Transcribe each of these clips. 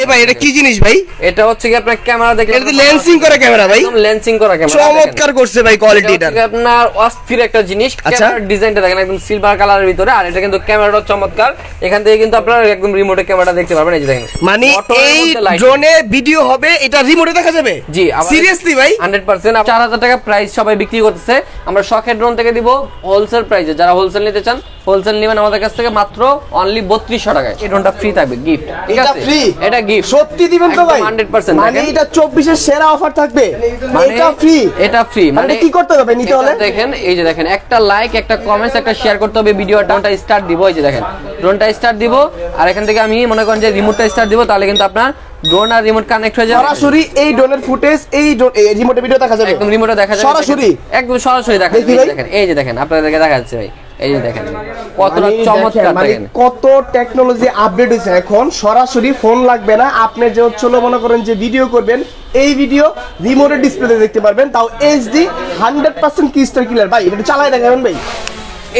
এ ভাই এটা কি জিনিস ভাই? এটা হচ্ছে কি আপনার ক্যামেরা দেখলে এটা লেন্সিং করা ক্যামেরা ভাই, একদম লেন্সিং করা ক্যামেরা, চমৎকার করছে ভাই কোয়ালিটিটা। এটা আপনার অস্থির একটা জিনিস। ক্যামেরার ডিজাইনটা দেখেন একদম সিলভার কালারের ভিতরে, আর এটা কিন্তু ক্যামেরাটা চমৎকার। এখান থেকে কিন্তু আপনারা একদম রিমোটে ক্যামেরাটা দেখতে পারবেন। এই যে দেখেন, মানে এই ড্রোনে ভিডিও হবে, এটা রিমোটে দেখা যাবে? জি সিরিয়াসলি ভাই 100%। 4000 টাকা প্রাইস সবাই বিক্রি করতেছে, আমরা শখের ড্রোন থেকে দিব হোলসেল প্রাইসে। যারা হোলসেল নিতে চান হোলসেল নেবেন আমাদের কাছ থেকে মাত্র অনলি 3200 টাকায়। এই ড্রোনটা ফ্রি থাকবে, গিফট। ঠিক আছে, এটা গিফট। সত্যি দিবেন তো ভাই? 100%। মানে এটা 24 এর সেরা অফার থাকবে, এটা ফ্রি। এটা ফ্রি মানে কি করতে হবে নিতে হলে? দেখেন এই যে দেখেন, একটা লাইক, একটা কমেন্টস, একটা শেয়ার করতে হবে ভিডিওটা। ড্রোনটা স্টার্ট দিব, এই যে দেখেন ড্রোনটা স্টার্ট দিব, আর এখান থেকে আমি মনে করেন যে রিমোটটা স্টার্ট দিব, তাহলে কিন্তু আপনার ড্রোন আর রিমোট কানেক্ট হয়ে যাবে। সরাসরি এই ড্রোনের ফুটেজ এই রিমোটে ভিডিও দেখা যাবে, একদম রিমোটে দেখা যাবে সরাসরি, একদম সরাসরি দেখা যাবে। দেখেন এই যে দেখেন, আপনাদেরকে দেখা যাচ্ছে ভাই, এই যে দেখেন কতটা চমৎকার। দেখেন কত টেকনোলজি আপডেট হয়েছে এখন। সরাসরি ফোন লাগবে না, আপনি যে হচ্ছিল মনে করেন যে ভিডিও করবেন, এই ভিডিও রিমোটের ডিসপ্লেতে দেখতে পারবেন, তাও এইচডি 100% ক্রিস্টাল ক্লিয়ার। ভাই এটা চালায় দেখাবেন ভাই,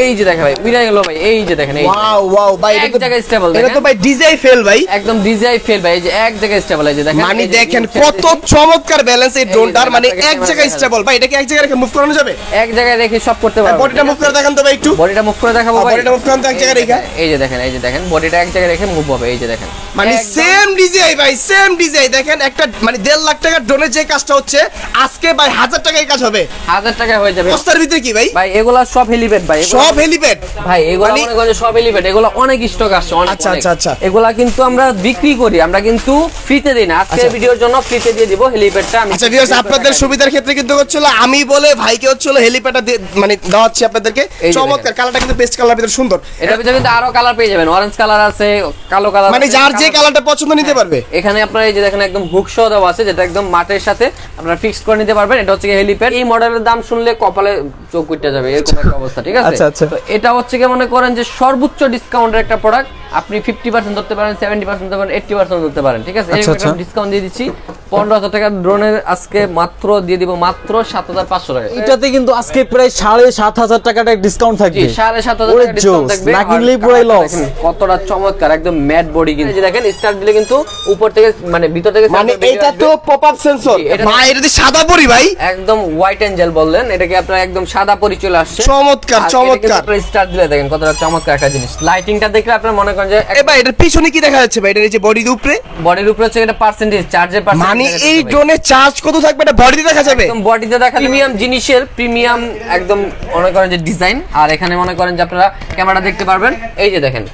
এই যে দেখেন ভাই উড়ে গেল ভাই, এই যে দেখেন, এই ওয়াও ওয়াও ভাই, এক জায়গায় স্টেবল। এটা তো ভাই ডিজাই ফেল ভাই, একদম ডিজাই ফেল ভাই, এই যে এক জায়গায় স্টেবল। এই যে দেখেন, মানে দেখেন কত চমৎকার ব্যালেন্স এই ড্রোনটার, মানে এক জায়গায় স্টেবল। ভাই এটা কি এক জায়গায় রেখে মুভ করানো যাবে? এক জায়গায় রেখে সব করতে পারবেন। বডিটা মুভ করে দেখান তো ভাই একটু, বডিটা মুভ করে দেখাবো ভাই। বডিটা মুভ করান তো এক জায়গায় রেখে। এই যে দেখেন, এই যে দেখেন বডিটা এক জায়গায় রেখে মুভ হবে। এই যে দেখেন, মানে সেম ডিজাই ভাই, সেম ডিজাই। দেখেন একটা মানে 1.5 লাখ টাকার ড্রোনের যে কাজটা হচ্ছে আজকে ভাই 1000 টাকায় কাজ হবে, 1000 টাকায় হয়ে যাবে। বস্তার ভিতরে কি ভাই? ভাই এগুলা সব হেলিপ্যাড ভাই, সব হেলিপ্যাড ভাই, এগুলা মনে করেন সব হেলিপ্যাড। এগুলা অনেক স্টক আসছে, অনেক। আচ্ছা আচ্ছা আচ্ছা, এগুলা কিন্তু আমরা বিক্রি করি, আমরা কিন্তু ফ্রিতে দেই না। আজকে ভিডিওর জন্য ফ্রিতে দিয়ে দিব হেলিপ্যাডটা আমি। আচ্ছা ভিউয়ার্স, আপনাদের সুবিধার ক্ষেত্রে কিন্তু হচ্ছিল আমি বলে ভাইকে হচ্ছিল হেলিপ্যাডটা মানে দেওয়াচ্ছি আপনাদেরকে। চমৎকার কালারটা কিন্তু পেস্ট কালার ভিতরে সুন্দর। এটার ভিতরে কিন্তু আরো কালার পেয়ে যাবেন, অরেঞ্জ কালার আছে, কালো কালার, মানে যার যে কালারটা পছন্দ নিতে পারবে। এখানে আপনারা এই যে দেখেন একদম হুক সহ দেওয়া আছে, যেটা একদম মাঠের সাথে আপনারা ফিক্স করে নিতে পারবেন। এটা হচ্ছে হেলিপ্যাড। এই মডেলের দাম শুনলে কপালে চোখ উঠে যাবে, এরকম একটা অবস্থা। ঠিক আছে, তো এটা হচ্ছে কি মনে করেন যে সর্বোচ্চ ডিসকাউন্টের একটা প্রোডাক্ট। আপনি 50% ধরতে পারেন, 70% ধরতে পারেন, 80% ধরতে পারেন। ঠিক আছে, এরকম ডিসকাউন্ট দিয়ে দিচ্ছি। 15000 টাকার ড্রোনের আজকে মাত্র দিয়ে দিব মাত্র 7500 টাকা। এটাতে কিন্তু আজকে প্রায় 7500 টাকার ডিসকাউন্ট থাকবে। 7500 টাকা ডিসকাউন্ট থাকবে। না কিনলেই পুরাই লস। কতটা চমৎকার, একদম ম্যাট বডি। কিন্তু দেখেন স্টার্ট দিলে কিন্তু উপর থেকে মানে ভিতর থেকে মানে এটা তো পপ আপ সেন্সর ভাই, এটা সাদা পরি ভাই, একদম হোয়াইট এঞ্জেল বললেন এটাকে, আপনার একদম সাদা পরি চলে আসছে। চমৎকার চমৎকার। স্টার্ট দিলে দেখেন কতটা চমৎকার একটা জিনিস। লাইটিংটা দেখলে আপনার মনে করেন যে ভাই এটার পিছনে কি দেখা যাচ্ছে ভাই? এটা নিচে বডির উপরে, বডির উপরে হচ্ছে এটা পার্সেন্টেজ, চার্জের পার্সেন্টেজ। মানে এই ড্রোনে চার্জ কত থাকবে এটা বডিতে দেখা যাবে, একদম বডিতে দেখা। প্রিমিয়াম জিনিসের প্রিমিয়াম একদম মনে করেন যে ডিজাইন। আর এখানে মনে করেন যে আপনারা ক্যামেরা দেখতে পারবেন, এই যে দেখেন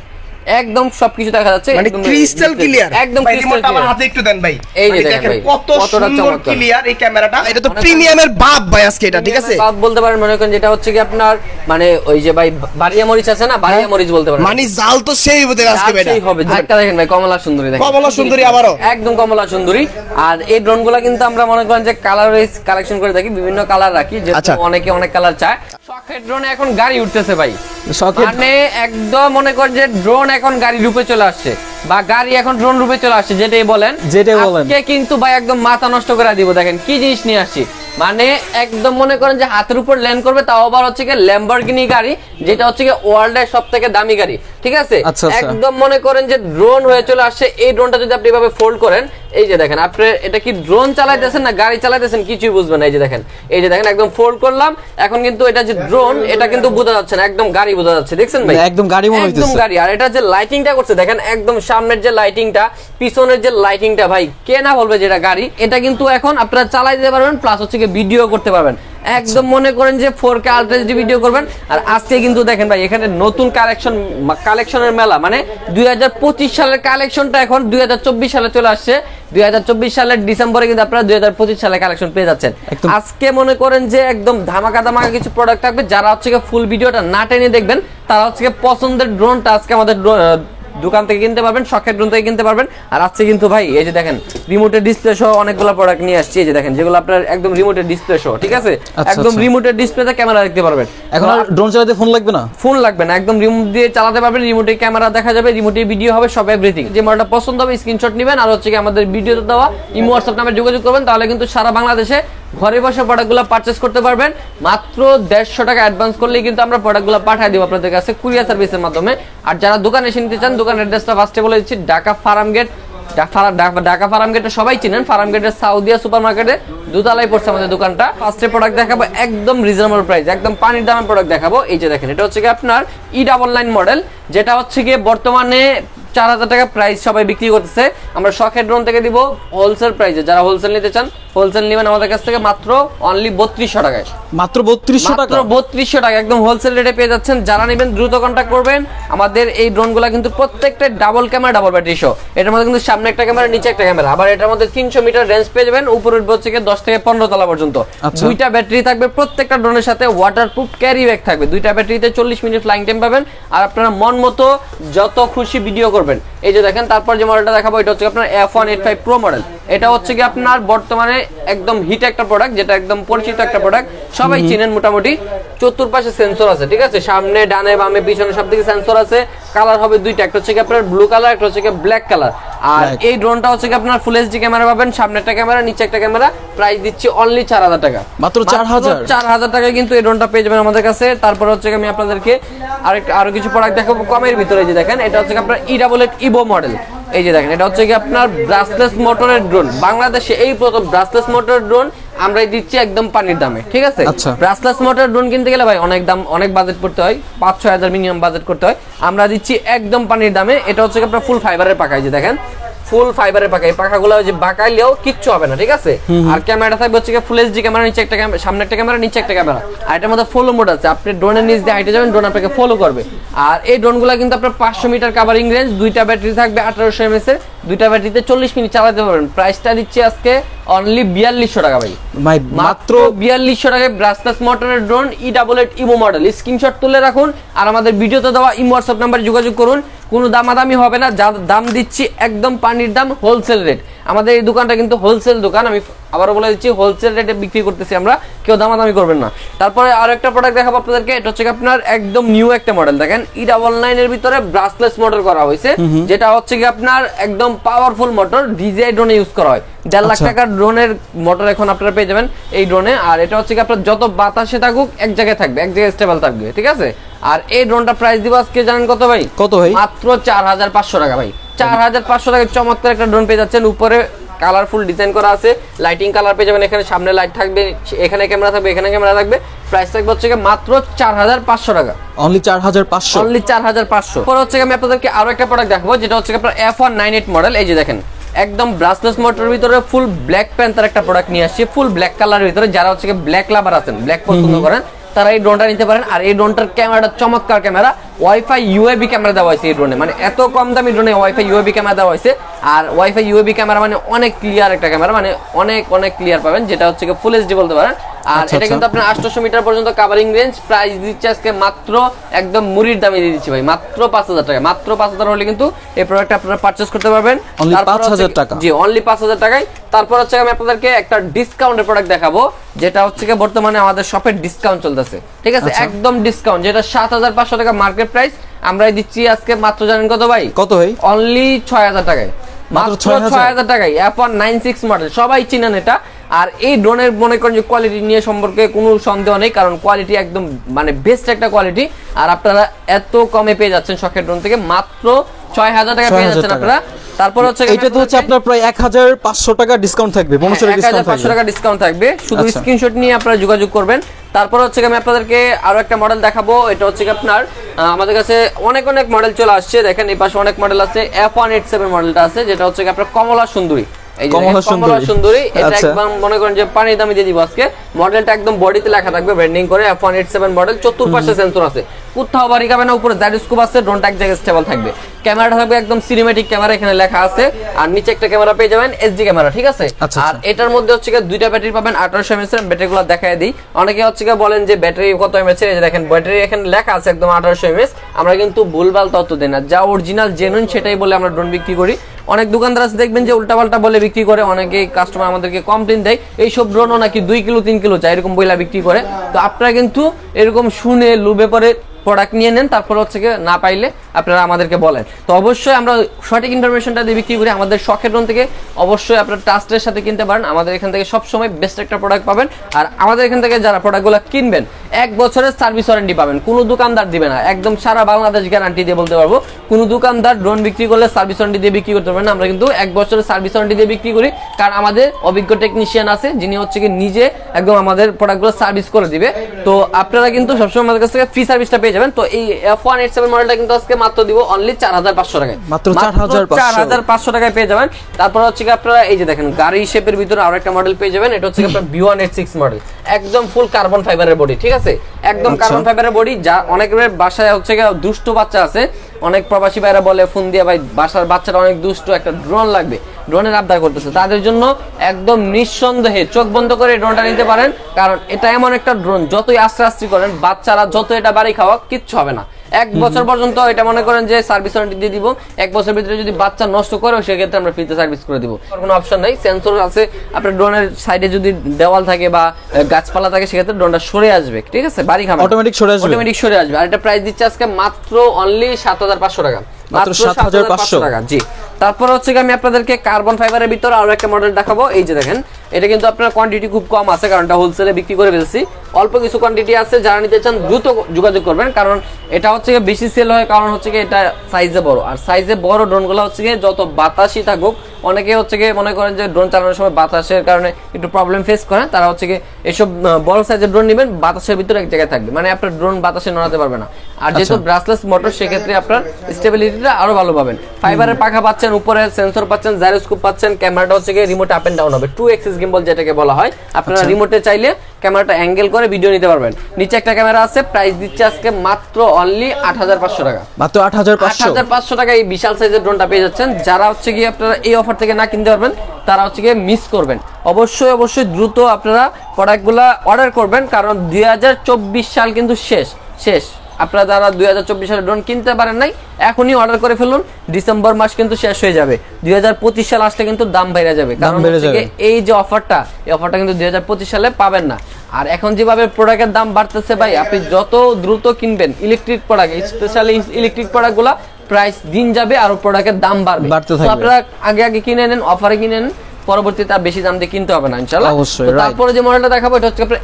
একদম সবকিছু দেখা যাচ্ছে, মানে ক্রিস্টাল ক্লিয়ার। একদম ক্রিস্টাল ক্লিয়ার। আমার হাতে একটু দেন ভাই, এই যে দেখেন ভাই কতটা চমৎকার ক্লিয়ার এই ক্যামেরাটা। এটা তো প্রিমিয়ামের বাপ ভাই আজকে এটা। ঠিক আছে, বাপ বলতে পারেন। মনে করেন যেটা হচ্ছে কি আপনার মানে ওই যে ভাই বাড়িয়া মরিচ আছে না, বাড়িয়া মরিচ বলতে পারেন। মানে জাল তো সেই হতে আজকে ভাই, সেই হবে। একটা দেখেন ভাই কমলা সুন্দরী, দেখেন কমলা সুন্দরী, আবারো একদম কমলা সুন্দরী। আর এই ড্রোনগুলো কিন্তু আমরা মনে করেন যে কালার ওয়াইজ কালেকশন করে থাকি, বিভিন্ন কালার রাখি, যে অনেকে অনেক কালার চায়। শখের ড্রোনে এখন গাড়ি উঠতেছে ভাই, মানে একদম মনে করেন যে ড্রোন এখন গাড়ি রূপে চলে আসছে, বা গাড়ি এখন ড্রোন রূপে চলে আসছে, যেটাই বলেন। আজকে কিন্তু ভাই একদম মাথা নষ্ট করে দিব। দেখেন কি জিনিস নিয়ে আসছি, মানে একদম মনে করেন যে হাতের উপর ল্যান্ড করবে, তাও আবার হচ্ছে কি ল্যাম্বরগিনি গাড়ি, যেটা হচ্ছে কি ওয়ার্ল্ডের সবথেকে দামি গাড়ি। ঠিক আছে, একদম মনে করেন যে ড্রোন হয়ে চলে আসছে। এই ড্রোনটা যদি আপনি এভাবে ফোল্ড করেন, এই যে দেখেন আপনি এটা কি ড্রোন চালাইতেছেন না গাড়ি চালাইতেছেন কিছুই বুঝবেন না। এই যে দেখেন, এই যে দেখেন একদম ফোল্ড করলাম, এখন কিন্তু এটা যে ড্রোন এটা কিন্তু বোঝা যাচ্ছে না, একদম গাড়ি বোঝা যাচ্ছে। দেখছেন ভাই, একদম গাড়ি মনে হইতেছে, একদম গাড়ি। আর এটা যে লাইটিংটা করছে দেখেন, একদম সামনের যে লাইটিংটা, পিছনের যে লাইটিংটা, ভাই কে না বলবে যেটা গাড়ি। এটা কিন্তু এখন আপনারা চালাই দিতে পারবেন, প্লাস হচ্ছে কি ভিডিও করতে পারবেন। একদম মনে করেন যে 4K আলট্রা এইচডি ভিডিও করবেন। আর আজকে কিন্তু দেখেন ভাই এখানে নতুন কালেকশনের মেলা, মানে 2025 সালের কালেকশনটা এখন 2024 সালে চলে আসছে। 2024 সালের ডিসেম্বরে কিন্তু আপনারা 2025 সালের কালেকশন পেয়ে যাচ্ছেন। আজকে মনে করেন যে একদম ধামাকা ধামাকা কিছু প্রোডাক্ট থাকবে। যারা হচ্ছে ফুল ভিডিওটা না টেনে দেখবেন, তারা হচ্ছে পছন্দের ড্রোনটা আজকে আমাদের দোকান থেকে কিনতে পারবেন, শখের ড্রোন থেকে কিনতে পারবেন। আর আজকে কিন্তু ভাই এই যে দেখেন রিমোটের ডিসপ্লে সহ অনেকগুলো প্রোডাক্ট নিয়ে আসছি। এই যে দেখেন যেগুলো আপনার একদম রিমোটের ডিসপ্লে সহ। ঠিক আছে, একদম রিমোটের ডিসপ্লেতে ক্যামেরা দেখতে পারবেন। এখন আর ড্রোন চালাতে ফোন লাগবে না, ফোন লাগবে না, একদম রিমোট দিয়ে চালাতে পারবেন। রিমোটে ক্যামেরা দেখা যাবে, রিমোটে ভিডিও হবে, সব এভরিথিং। যে মডেলটা পছন্দ হবে স্ক্রিনশট নেবেন, আর হচ্ছে কি আমাদের ভিডিওতে দেওয়া ইমো হোয়াটসঅ্যাপ নাম্বারে যোগাযোগ করবেন। তাহলে কিন্তু সারা বাংলাদেশে ঘরে বসে প্রোডাক্টগুলো পারচেজ করতে পারবেন। মাত্র 150 টাকা অ্যাডভান্স করলেই কিন্তু আমরা প্রোডাক্টগুলো পাঠিয়ে দিব আপনাদের কাছে কুরিয়ার সার্ভিসের মাধ্যমে। আর যারা দোকানে এসে নিতে চান, দোকানের অ্যাড্রেসটা ফার্স্টে বলে দিচ্ছি, Dhaka farm gate, Dhaka farm গেটে সবাই চিনেন, ফার্ম গেটের সাউদিয়া সুপার মার্কেটে দোতলায় পড়ছে আমাদের দোকানটা। ফার্স্টে প্রোডাক্ট দেখাবো একদম রিজনেবল প্রাইস, একদম পানির দামের প্রোডাক্ট দেখাবো। এই যে দেখেন, এটা হচ্ছে কি আপনার E99 মডেল, যেটা হচ্ছে কি বর্তমানে 4000 টাকা প্রাইস সবাই বিক্রি করতেছে। আমরা শখের ড্রোন থেকে দিব হোলসেল প্রাইসে। যারা হোলসেল নিতে চান, হোলসেল নেবেন আমাদের কাছ থেকে মাত্র অনলি 3200 টাকায়। মাত্র 3200 টাকা, মাত্র 3200 টাকা একদম হোলসেল রেটে পেয়ে যাচ্ছেন। যারা নেবেন দ্রুত কন্টাক্ট করবেন। আমাদের এই ড্রোনগুলো কিন্তু প্রত্যেকটা ডাবল ক্যামেরা, ডাবল ব্যাটারি সহ। এটার মধ্যে কিন্তু সামনে একটা ক্যামেরা, নিচে একটা ক্যামেরা। আবার এটার মধ্যে 300 মিটার রেঞ্জ পেয়ে যাবেন, উপরে হচ্ছে 10 থেকে 15 তলা পর্যন্ত। দুইটা ব্যাটারি থাকবে প্রত্যেকটা ড্রোনের সাথে, ওয়াটারপ্রুফ ক্যারি ব্যাগ থাকবে। দুইটা ব্যাটারিতে 40 মিনিট ফ্লাইং টাইম পাবেন, আর আপনারা মন মতো যত খুশি ভিডিও করবেন। এই যে দেখেন, তারপর যে মডেলটা দেখাবো এটা হচ্ছে আপনার F185 Pro মডেল। এটা হচ্ছে কি আপনার বর্তমানে একদম হিট একটা প্রোডাক্ট, যেটা একদম পরিচিত একটা প্রোডাক্ট, সবাই চিনেন মোটামুটি। চতুর্পাশে সেন্সর আছে, ঠিক আছে, সামনে ডানে বামে পিছনে সব দিকে সেন্সর আছে। কালার হবে দুইটা, একটা হচ্ছে কি আপনার ব্লু কালার, একটা হচ্ছে কি ব্ল্যাক কালার। আর এই ড্রোনটা হচ্ছে কি আপনার ফুল এইচডি ক্যামেরা পাবেন, সামনে একটা ক্যামেরা, নিচে একটা ক্যামেরা। প্রাইস দিচ্ছি অনলি 4000 টাকা, মাত্র 4000 টাকায় কিন্তু এই ড্রোনটা পেয়ে যাবেন আমাদের কাছে। তারপর হচ্ছে আমি আপনাদেরকে আরো কিছু প্রোডাক্ট দেখাবো কমের ভিতরে। যে দেখেন, এটা হচ্ছে আপনার E88 ইভো মডেল। এই যে দেখেন, এটা হচ্ছে কি আপনার ব্রাসলেস মোটরের ড্রোন। বাংলাদেশে এই প্রথম ব্রাসলেস মোটরের ড্রোন আমরাই দিচ্ছি একদম পানির দামে, ঠিক আছে। ব্রাসলেস মোটরের ড্রোন কিনতে গেলে ভাই অনেক দাম, অনেক বাজেট করতে হয়, 5-6 হাজার মিনিমাম বাজেট করতে হয়। আমরা দিচ্ছি একদম পানির দামে। এটা হচ্ছে আপনার ফুল ফাইবারের পাখা। এই যে দেখেন, ফুল ফাইবারের পাখা। এই পাখাগুলো যে বাঁকাইলেও কিচ্ছু হবে না, ঠিক আছে। আর ক্যামেরাটা থাকবে হচ্ছে ফুল এইচডি ক্যামেরা, নিচে একটা ক্যামেরা, সামনে একটা ক্যামেরা, নিচে একটা ক্যামেরা। আর এটার মধ্যে ফলো মোড আছে, আপনি ড্রোনের নিচ দিয়ে হাইটে যাবেন, ড্রোন আপনাকে ফলো করবে। আর এই ড্রোনগুলো কিন্তু আপনার 500 মিটার কাভারিং রেঞ্জ, দুইটা ব্যাটারি থাকবে 1800 mAh এর, দুইটা ব্যাটারিতে 40 মিনিট চালাতে পারবেন। প্রাইসটা দিচ্ছি আজকে অনলি 4200 টাকা ভাই, মাত্র 4200 টাকায় ব্রাসলেস মোটরের drone E88 Ivo model. Screenshot তুলে রাখুন আর আমাদের ভিডিওতে দেওয়া ইমো হোয়াটসঅ্যাপ নাম্বারে যোগাযোগ করুন। কোনো দামাদামি হবে না, যা দাম দিচ্ছি একদম পানির দাম, হোলসেল রেট। আমাদের এই দোকানটা কিন্তু হোলসেল দোকান, আমি আবারও বলে দিচ্ছি হোলসেল রেটে বিক্রি করতেছি আমরা, কেউ দামাদামি করবেন না। তারপরে আরো একটা প্রোডাক্ট দেখাবো আপনাদেরকে, এটা হচ্ছে আপনার একদম নিউ একটা মডেল। দেখেন, E99 এর ভিতরে ব্রাসলেস মোটর করা হয়েছে, যেটা হচ্ছে কি আপনার একদম পাওয়ারফুল মোটর, DJI ড্রোনে ইউজ করা হয়। 1.5 লাখ টাকার ড্রোনের মোটর এখন আপনারা পেয়ে যাবেন এই ড্রোনে। আর এটা হচ্ছে কি আপনার যত বাতাসে থাকুক এক জায়গায় থাকবে, এক জায়গায় স্টেবল থাকবে, ঠিক আছে। আর এই ড্রোনটা প্রাইস দিব আজকে জানেন কত ভাই? কত ভাই? মাত্র 4500 টাকা ভাই। 4500 টাকায় চমৎকার একটা ড্রোন পেয়ে যাচ্ছেন। উপরে কালারফুল ডিজাইন করা আছে, লাইটিং কালার পেয়ে যাবেন। এখানে সামনে লাইট থাকবে, এখানে ক্যামেরা থাকবে, এখানে ক্যামেরা থাকবে। প্রাইস থাকবে হচ্ছে মাত্র 4500 টাকা, অনলি 4500, অনলি 4500। পরে হচ্ছে আমি আপনাদেরকে আরো একটা প্রোডাক্ট দেখাবো, যেটা হচ্ছে আপনার F198 মডেল। এই যে দেখেন, একদম ব্রাসলেস মোটরের ভিতরে ফুল ব্ল্যাক প্যান্থার একটা প্রোডাক্ট নিয়ে আসছে, ফুল ব্ল্যাক কালারের ভিতরে। যারা হচ্ছে ব্ল্যাক লাভার আছেন, ব্ল্যাক পছন্দ করেন, তারা এই ড্রোনটা নিতে পারেন। আর এই ড্রোনটার ক্যামেরাটা চমৎকার ক্যামেরা, ওয়াইফাই ইউএবি ক্যামেরা দেওয়া হয়েছে এই ড্রোনে। মানে এত কম দামি ড্রোনে ওয়াইফাই ইউএবি ক্যামেরা দেওয়া হয়েছে। আর ওয়াইফাই ইউএবি ক্যামেরা মানে অনেক ক্লিয়ার একটা ক্যামেরা, মানে অনেক অনেক ক্লিয়ার পাবেন, যেটা হচ্ছে ফুল এইচডি বলতে পারেন। আর এটা কিন্তু আপনার 800 মিটার পর্যন্ত কাভারিং রেঞ্জ। প্রাইস দিচ্ছে আজকে মাত্র একদম মুড়ির দামে দিয়ে দিচ্ছি ভাই, মাত্র 5000 টাকা। মাত্র 5000 হলে কিন্তু এই প্রোডাক্টটা আপনারা পারচেজ করতে পারবেন, অনলি 5000 টাকা। জি, অনলি 5000 টাকায়। তারপর হচ্ছে আমি আপনাদেরকে একটা ডিসকাউন্টের প্রোডাক্ট দেখাবো, যেটা হচ্ছে বর্তমানে আমাদের শপে ডিসকাউন্ট চলতেছে, ঠিক আছে, একদম ডিসকাউন্ট। যেটা 7500 টাকা মার্কেট প্রাইস, আমরাই দিচ্ছি আজকে মাত্র জানেন কত ভাই? কত ভাই? অনলি 6000 টাকায়, মাত্র 6000 টাকায়। F196 মডেল, সবাই চিনেন এটা। আর এই ড্রোনের মনে করেন যে কোয়ালিটি নিয়ে সম্পর্কে কোনো সন্দেহ নেই, কারণ কোয়ালিটি একদম মানে বেস্ট একটা কোয়ালিটি। আর আপনারা এত কমে পেয়ে যাচ্ছেন শখের ড্রোন থেকে, মাত্র 6000 টাকা পেয়ে যাচ্ছেন আপনারা। তারপর হচ্ছে এটা তো হচ্ছে আপনার প্রায় 1500 টাকা ডিসকাউন্ট থাকবে, 1500 টাকা ডিসকাউন্ট থাকবে। শুধু স্ক্রিনশট নিয়ে আপনারা যোগাযোগ করবেন। তারপর হচ্ছে আমি আপনাদেরকে আরো একটা মডেল দেখাবো। এটা হচ্ছে আপনার আমাদের কাছে অনেক অনেক মডেল চলে আসছে। দেখেন এই পাশে অনেক মডেল আছে। F187 মডেলটা আছে, যেটা হচ্ছে আপনার কমলা সুন্দরী। এই যে কমলা সুন্দরী, এটা একদম মনে করেন যে পানির দামে দিয়ে দিব আজকে। মডেলটা একদম বডিতে লেখা থাকবে ব্র্যান্ডিং করে, F187 মডেল। চতুর্পাশে সেন্সর আছে, কোথাও বাড়ি খাবে না, উপরে জাইরোস্কোপ আছে, ড্রোনটা এক জায়গায় স্টেবল থাকবে। ক্যামেরাটা থাকবে একদম সিনেমেটিক ক্যামেরা, এখানে লেখা আছে। আর নিচে একটা ক্যামেরা পেয়ে যাবেন, এইচডি ক্যামেরা, ঠিক আছে। আর এটার মধ্যে হচ্ছে দুইটা ব্যাটারি পাবেন 1800 mAh এর। ব্যাটারিগুলো দেখায় দিই। অনেকে হচ্ছে বলেন যে ব্যাটারি কত mAh এর, দেখেন ব্যাটারি এখানে লেখা আছে একদম 1800 mAh। আমরা কিন্তু ভুলভাল তথ্য দেই না, যা অরিজিনাল জেনুইন সেটাই বলে আমরা ড্রোন বিক্রি করি। অনেক দোকানদার আছে দেখবেন যে উল্টাপাল্টা বলে বিক্রি করে, অনেকে কাস্টমার আমাদেরকে কমপ্লেইন দেয় এইসব ড্রোনও নাকি 2 কিলো 3 কিলো চাই, এরকম বইলা বিক্রি করে। তো আপনারা কিন্তু এরকম শুনে লুবে পরে প্রোডাক্ট নিয়ে নেন, তারপর হচ্ছে না পাইলে আপনারা আমাদেরকে বলেন। তো অবশ্যই আমরা সঠিক ইনফরমেশনটা দিয়ে বিক্রি করি। আমাদের শখের ড্রোন থেকে অবশ্যই আপনারা ট্রাস্টের সাথে কিনতে পারেন। আমাদের এখান থেকে সবসময় বেস্ট একটা প্রোডাক্ট পাবেন। আর আমাদের এখান থেকে যারা প্রোডাক্টগুলো কিনবেন 1 বছরের সার্ভিস ওয়ারেন্টি পাবেন, কোনো দোকানদার দিবে না। একদম সারা বাংলাদেশ গ্যারান্টি দিয়ে বলতে পারবো, কোনো দোকানদার ড্রোন বিক্রি করলে সার্ভিস ওয়ারেন্টি দিয়ে বিক্রি করতে পারবেন না। আমরা কিন্তু 1 বছরের সার্ভিস ওয়ারেন্টি দিয়ে বিক্রি করি, কারণ আমাদের অভিজ্ঞ টেকনিশিয়ান আছে যিনি হচ্ছে কি নিজে একদম আমাদের প্রোডাক্টগুলো সার্ভিস করে দিবে। তো আপনারা কিন্তু সবসময় আমাদের কাছ থেকে ফ্রি সার্ভিসটা পেয়ে যাবেন। তো এই F187 মডেলটা কিন্তু আজকে মাত্র দিব অনলি 4500 টাকায়, মাত্র 4500 টাকায় পেয়ে যাবেন। তারপর হচ্ছে কি আপনারা এই যে দেখেন গাড়ি শেপের ভিতরে আরো একটা মডেল পেয়ে যাবেন। এটা হচ্ছে আপনার B186 মডেল, একদম ফুল কার্বন ফাইবারের বডি, ঠিক আছে, একদম কার্বন ফাইবারের বডি। যা অনেকের বাসায় হচ্ছে কি দুষ্ট বাচ্চা আছে, অনেক প্রবাসী ভাইরা বলে ফোন দিয়ে ভাই বাসার বাচ্চাটা অনেক দুষ্ট, একটা ড্রোন লাগবে, ড্রোনের আবদার করতেছে, তাদের জন্য একদম নিঃসন্দেহে চোখ বন্ধ করে ড্রোনটা নিতে পারেন। কারণ এটা এমন একটা ড্রোন, যতই আস্তে আস্তে করেন বাচ্চারা যত এটা বাড়ি খাওয়া কিচ্ছু হবে না। 1 বছর পর্যন্ত এটা মনে করেন যে সার্ভিস ওয়ারেন্টি দিয়ে দিব। 1 বছরের ভিতরে যদি বাচ্চা নষ্ট করে সেক্ষেত্রে আমরা ফ্রিতে সার্ভিস করে দিব, কোনো অপশন নাই। সেন্সর আছে আপনার ড্রোনের সাইডে, যদি দেওয়াল থাকে বা গাছপালা থাকে সেক্ষেত্রে ড্রোনটা সরে আসবে, ঠিক আছে, বাড়ি খাবে অটোমেটিক সরে আসবে। আর এটা প্রাইস দিচ্ছে আজকে মাত্র অনলি 7500 টাকা, মাত্র 7500 টাকা। জি, তারপর হচ্ছে আমি আপনাদেরকে কার্বন ফাইবারের ভিতরে আরো একটা মডেল দেখাবো। এই যে দেখেন, এটা কিন্তু আপনার কোয়ান্টিটি খুব কম আছে, কারণ এটা হোলসেলে বিক্রি করে ফেলছি। অল্প কিছু কোয়ান্টিটি আছে, যারা নিতে চান দ্রুত যোগাযোগ করবেন, কারণ এটা হচ্ছে বেশি সেল হয়, কারণ হচ্ছে এটা সাইজে বড়। আর সাইজে বড় ড্রোনগুলো হচ্ছে যত বাতাসই থাকুক, অনেকে হচ্ছে মনে করেন যে ড্রোন চালানোর সময় বাতাসের কারণে একটু প্রবলেম ফেস করেন, তারা হচ্ছে এসব বড় সাইজের ড্রোন নেবেন, বাতাসের ভিতরে এক জায়গায় থাকবে, মানে আপনার ড্রোন বাতাসে নড়াতে পারবে না। আর যেহেতু ব্রাসলেস মোটর, সেক্ষেত্রে আপনার স্টেবিলিটিটা আরো ভালো পাবেন। ফাইবারের পাখা পাচ্ছেন, উপরে সেন্সর পাচ্ছেন, জাইরোস্কোপ পাচ্ছেন, ক্যামেরাটা হচ্ছে রিমোট আপ এন্ড ডাউন হবে, 2 এক্সিস গিম্বল যেটাকে বলা হয়। আপনারা রিমোটে চাইলে ক্যামেরাটা অ্যাঙ্গেল করে ভিডিও নিতে পারবেন। নিচে একটা ক্যামেরা আছে, প্রাইস দিচ্ছে আজকে মাত্র অনলি 8500 টাকা, মাত্র 8500 টাকা এই বিশাল সাইজের ড্রোনটা পেয়ে যাচ্ছেন। যারা হচ্ছে আপনারা এই অফার থেকে না কিনতে পারবেন, তারা হচ্ছে মিস করবেন। অবশ্যই দ্রুত আপনারা প্রোডাক্টগুলো অর্ডার করবেন, কারণ 2024 সাল কিন্তু শেষ। আপনারা যারা 2024 সালে ড্রোন কিনতে পারেন নাই, এখনই অর্ডার করে ফেলুন, ডিসেম্বর মাস কিন্তু শেষ হয়ে যাবে। 2025 সাল আসলে কিন্তু দাম বেড়ে যাবে, কারণ এই যে অফারটা, এই অফারটা কিন্তু 2025 সালে পাবেন না। আর এখন যেভাবে প্রোডাক্টের দাম বাড়তেছে ভাই, আপনি যত দ্রুত কিনবেন ইলেকট্রিক প্রোডাক্ট, স্পেশালি ইলেকট্রিক প্রোডাক্টগুলো, প্রাইস দিন যাবে আর প্রোডাক্টের দাম বাড়বে। আপনারা আগে কিনে নেন, অফারে কিনে নেন, পরবর্তীতে বেশি দাম দিয়ে কিনতে হবে না ইনশাআল্লাহ। তারপরে যে মডেলটা দেখাবো, এটা হচ্ছে আপনার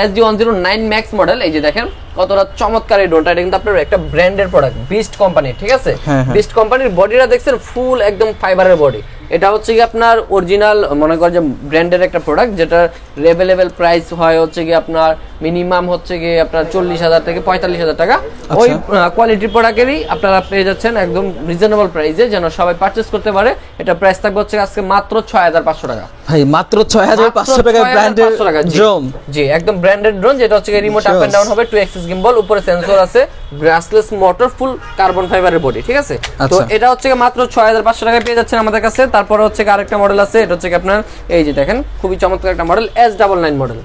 SG109 ম্যাক্স মডেল। এই যে দেখেন কতটা চমৎকার এই ড্রোনটা, এটা কিন্তু আপনার একটা ব্র্যান্ডের প্রোডাক্ট, বিস্ট কোম্পানি, ঠিক আছে। বিস্ট কোম্পানির বডিটা দেখছেন, ফুল একদম ফাইবারের বডি। এটা হচ্ছে আপনার অরিজিনাল মনে করেন যে ব্র্যান্ডের একটা প্রোডাক্ট, যেটা রেভেলেবল প্রাইস হয় হচ্ছে আপনার মিনিমাম হচ্ছে আপনার 40,000 থেকে 45,000 টাকা। ওই কোয়ালিটির প্রোডাক্টেরই আপনারা পেয়ে যাচ্ছেন একদম রিজনেবল প্রাইসে, যেন সবাই পারচেজ করতে পারে। এটা প্রাইস থাকবে হচ্ছে আজকে মাত্র 6500 টাকা। ভাই মাত্র 6500 টাকা ব্র্যান্ডের ড্রোন। জি, একদম ব্র্যান্ডেড ড্রোন, যেটা হচ্ছে রিমোট আপ এন্ড ডাউন হবে, 2 এক্সিস গিম্বল, উপরে সেন্সর আছে, ব্রাসলেস মোটর, ফুল কার্বন ফাইবারের বডি, ঠিক আছে। তো এটা হচ্ছে মাত্র 6500 টাকায় পেয়ে যাচ্ছেন আমাদের কাছে। তারপরে হচ্ছে আরেকটা মডেল আছে, এটা হচ্ছে আপনার এই যে দেখেন খুবই চমৎকার একটা মডেল, S99 মডেল।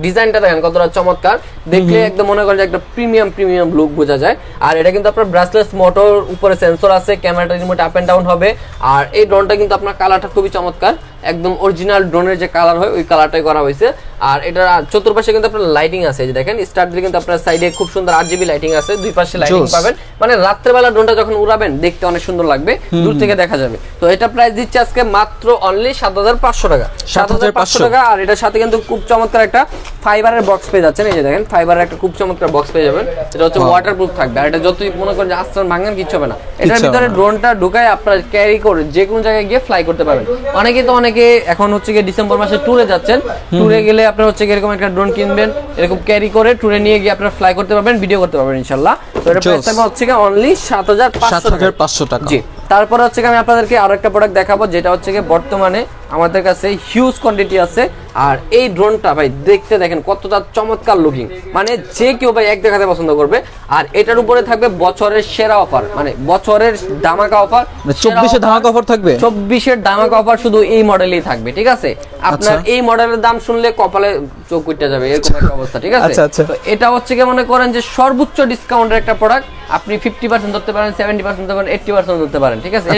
ডিজাইনটা দেখেন কতটা চমৎকার, দেখলে একদম মনে করেন যে একটা প্রিমিয়াম লুক বোঝা যায়। আর এটা কিন্তু আপনার ব্রাসলেস মোটর, উপরে সেন্সর আছে, ক্যামেরাটা রিমোট আপ এন্ড ডাউন হবে। আর এই ড্রোনটা কিন্তু আপনার কালারটা খুবই চমৎকার, একদম অরিজিনাল ড্রোনের যে কালার হয় ওই কালারটাই করা হয়েছে। আর এটা চতুর্পাশে কিন্তু আপনার লাইটিং আছে, যে দেখেন স্টার দিয়ে কিন্তু আপনার সাইডে খুব সুন্দর RGB লাইটিং আছে, দুই পাশে লাইটিং পাবেন, মানে রাত্রেবেলা ড্রোনটা যখন উড়াবেন দেখতে অনেক সুন্দর লাগবে, দূর থেকে দেখা যাবে। তো এটা প্রাইস দিচ্ছে আজকে মাত্র অনলি 7500 টাকা, 7500 টাকা। আর এটার সাথে কিন্তু খুব চমৎকার একটা ফাইবারের বক্স পেয়ে যাচ্ছেন। এই যে দেখেন ফাইবারের একটা খুব চমৎকার বক্স পেয়ে যাবেন, এটা হচ্ছে ওয়াটারপ্রুফ থাকবে। আর এটা যতই মনে করেন যে আস্তান ভাঙান কিছু হবে না, এটার ভিতরে ড্রোনটা ঢুকায় আপনার ক্যারি করে যে কোনো জায়গায় গিয়ে ফ্লাই করতে পারবেন। অনেকে এখন হচ্ছে ডিসেম্বর মাসে ট্যুরে যাচ্ছেন, ট্যুরে গেলে আপনার হচ্ছে এরকম একটা ড্রোন কিনবেন, এরকম ক্যারি করে ট্যুরে নিয়ে গিয়ে আপনারা ফ্লাই করতে পারবেন, ভিডিও করতে পারবেন ইনশাআল্লাহ। তো এটা প্রাইস থাকবে হচ্ছে অনলি 7500 টাকা। জি, তারপর হচ্ছে আমি আপনাদেরকে আরো একটা প্রোডাক্ট দেখাবো, যেটা হচ্ছে বর্তমানে আমাদের কাছে হিউজ কোয়ান্টিটি আছে। আর এই ড্রোনটা ভাই দেখতে দেখেন কতটা চমৎকার লুকিং, মানে যে কেউ ভাই এক দেখাতে পছন্দ করবে। আর এটার উপরে থাকবে বছরের সেরা অফার, মানে বছরের ধামাকা অফার, 24 এর ধামাকা অফার থাকবে, 24 এর ধামাকা অফার শুধু এই মডেলেই থাকবে, ঠিক আছে। আপনার এই মডেলের দাম শুনলে কপালে চোখ উঠে যাবে, এরকম একটা অবস্থা, ঠিক আছে। তো এটা হচ্ছে মনে করেন যে সর্বোচ্চ ডিসকাউন্টের একটা প্রোডাক্ট, আপনি 50% ধরতে পারেন, 70% ধরতে পারেন, 80% ধরতে পারেন, ঠিক আছে।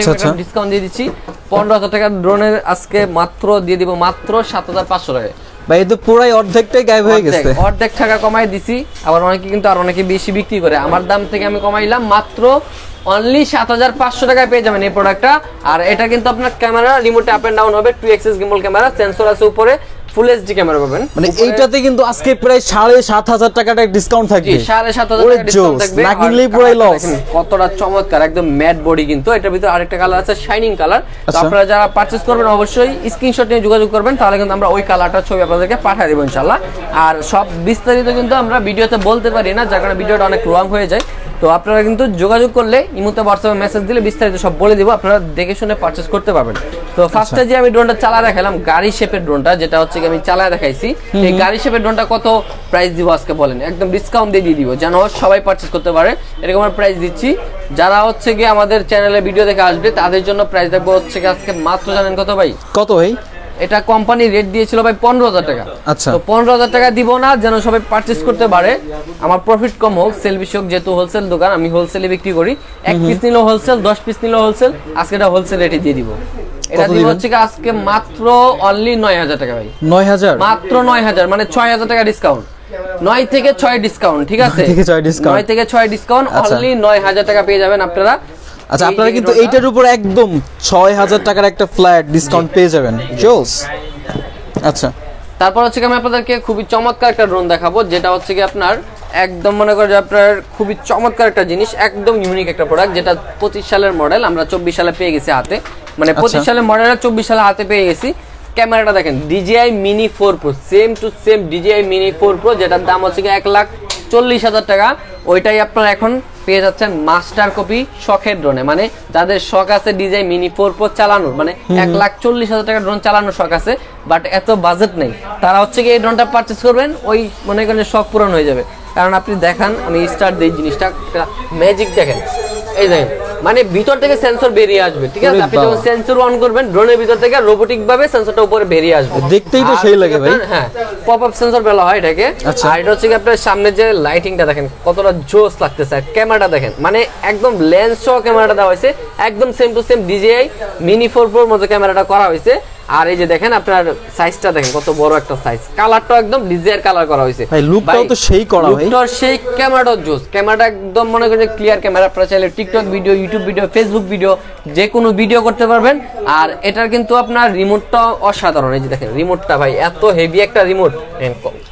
ডিসকাউন্ট দিয়ে দিচ্ছি 15,000 টাকা ড্রোনের আজকে মাত্র দিয়ে দিব মাত্র 7500 টাকায়, ভাই এই তো পুরাই অর্ধেকটাই গায়েব হয়ে গেছে। অর্ধেক টাকা কমাই দিছি, আবার অনেকে কিন্তু আর অনেকে বেশি বিক্রি করে। আমার দাম থেকে আমি কমাইলাম মাত্র অনলি 7500 টাকায় পেয়ে যাবেন এই প্রোডাক্টটা। আর এটা কিন্তু আপনার camera remote up and down হবে, 2x গিম্বল ক্যামেরা, সেন্সর আছে উপরে, ফুল এইচডি ক্যামেরা পাবেন। মানে এইটাতে কিন্তু আজকে প্রায় 7500 টাকাটা ডিসকাউন্ট থাকবে। 7500 টাকা ডিসকাউন্ট থাকবে, না কিনলেই পুরাই লস। কতটা চমৎকার একদম ম্যাট বডি, কিন্তু এটার ভিতরে আরেকটা কালার আছে শাইনিং কালার। তো আপনারা যারা পারচেজ করবেন অবশ্যই স্ক্রিনশট নিয়ে যোগাযোগ করবেন, তাহলে কিন্তু আমরা ওই কালারটার ছবি আপনাদেরকে পাঠিয়ে দেব ইনশাআল্লাহ। আর সব বিস্তারিত কিন্তু আমরা ভিডিওতে বলতে পারি না, যার কারণে ভিডিওটা অনেক লং হয়ে যায়। তো আপনারা কিন্তু যোগাযোগ করলে ইমোতে হোয়াটসঅ্যাপে মেসেজ দিলে বিস্তারিত সব বলে দিব, আপনারা দেখে শুনে পারচেজ করতে পারবেন। তো ফার্স্টে যে আমি ড্রোনটা চালায় দেখালাম, গাড়ি শেপের ড্রোনটা, যেটা হচ্ছে আমি চালায় দেখাইছি, এই গাড়ি শেপের ড্রোনটা কত প্রাইস দিব আজকে বলেন? একদম ডিসকাউন্ট দিয়ে দিব, যেন সবাই পারচেজ করতে পারে, এরকম প্রাইস দিচ্ছি। যারা হচ্ছে কি আমাদের চ্যানেলে ভিডিও দেখে আসবে তাদের জন্য প্রাইস দেখবো হচ্ছে কি আজকে মাত্র, জানেন কত ভাই? কত ভাই? এটা কোম্পানি রেট দিয়েছিল ভাই 15000 টাকা। আচ্ছা, তো 15000 টাকা দিব না, যেন সবাই পারচেজ করতে পারে, আমার প্রফিট কম হোক, সেল বেশি হোক, যেহেতু হোলসেল দোকান, আমি হোলসেলে বিক্রি করি। 1 পিস নিলেও হোলসেল, 10 পিস নিলেও হোলসেল, আজকে এটা হোলসেল রেটে দিয়ে দিব। এটা দিব হচ্ছে কি আজকে মাত্র অনলি 9000 টাকা ভাই। 9000? মাত্র 9000, মানে 6000 টাকা ডিসকাউন্ট। 9 থেকে 6 ডিসকাউন্ট, ঠিক আছে? 9 থেকে 6 ডিসকাউন্ট, অনলি 9000 টাকা পেয়ে যাবেন আপনারা। আচ্ছা, আপনারা কিন্তু এইটার উপর একদম 6000 টাকার একটা ফ্ল্যাট ডিসকাউন্ট পেয়ে যাবেন। জোস। আচ্ছা, তারপর হচ্ছে কি আমি আপনাদেরকে খুবই চমৎকার একটা ড্রোন দেখাবো, যেটা হচ্ছে কি আপনার একদম মনে করেন যে আপনার খুবই চমৎকার একটা জিনিস, একদম ইউনিক একটা প্রোডাক্ট, যেটা 25 সালের মডেল, আমরা 24 সালে পেয়ে গেছি হাতে, মানে 25 সালের মডেল 24 সালে হাতে পেয়ে গেছি। ক্যামেরাটা দেখেন, DJI Mini 4 Pro, same to same DJI Mini 4 Pro, যেটার দাম হচ্ছে কি 1,40,000 টাকা। ওইটাই আপনারা এখন পেয়ে যাচ্ছেন মাস্টার কপি শখের ড্রোনে, মানে যাদের শখ আছে DJI Mini 4 Pro চালানোর, মানে 1,40,000 টাকা ড্রোন চালানোর শখ আছে, বাট এত বাজেট নেই, তারা হচ্ছে কি এই ড্রোনটা পারচেজ করবেন, ওই মনে করেন শখ পূরণ হয়ে যাবে। কারণ আপনি দেখান, আমি স্টার্ট দিই জিনিসটা, ম্যাজিক দেখেন, এই দেখেন, মানে ভিতর থেকে সেন্সর বেরিয়ে আসবে, ঠিক আছে? আপনি যখন সেন্সর অন করবেন, ড্রোনের ভিতর থেকে রোবোটিক ভাবে সেন্সরটা উপরে বেরিয়ে আসবে, দেখতেই তো সেই লাগে ভাই। হ্যাঁ, পপ আপ সেন্সর বলা হয় এটাকে। আর এটা হচ্ছে কি আপনার সামনে যে লাইটিংটা দেখেন কতটা জোস লাগতেছে, আর ক্যামেরাটা দেখেন, মানে একদম লেন্স সহ ক্যামেরাটা দেওয়া হয়েছে, একদম same to same DJI Mini 4 Pro মতো ক্যামেরাটা করা হয়েছে। আর এই যে দেখেন আপনার সাইজটা দেখেন কত বড় একটা সাইজ, কালারটা একদম ডিজাইন কালার করা হয়েছে ভাই, লুকটাও তো সেই করা ভাই, লুকটাও সেই, ক্যামেরাটা জোস, ক্যামেরাটা একদম মনে করেন ক্লিয়ার ক্যামেরা, আপনারা চাইলে TikTok video, YouTube video, Facebook video, যে কোনো ভিডিও করতে পারবেন। আর এটার কিন্তু আপনার রিমোটটা অসাধারণ, এই যে দেখেন রিমোটটা ভাই, এত হেভি একটা রিমোট,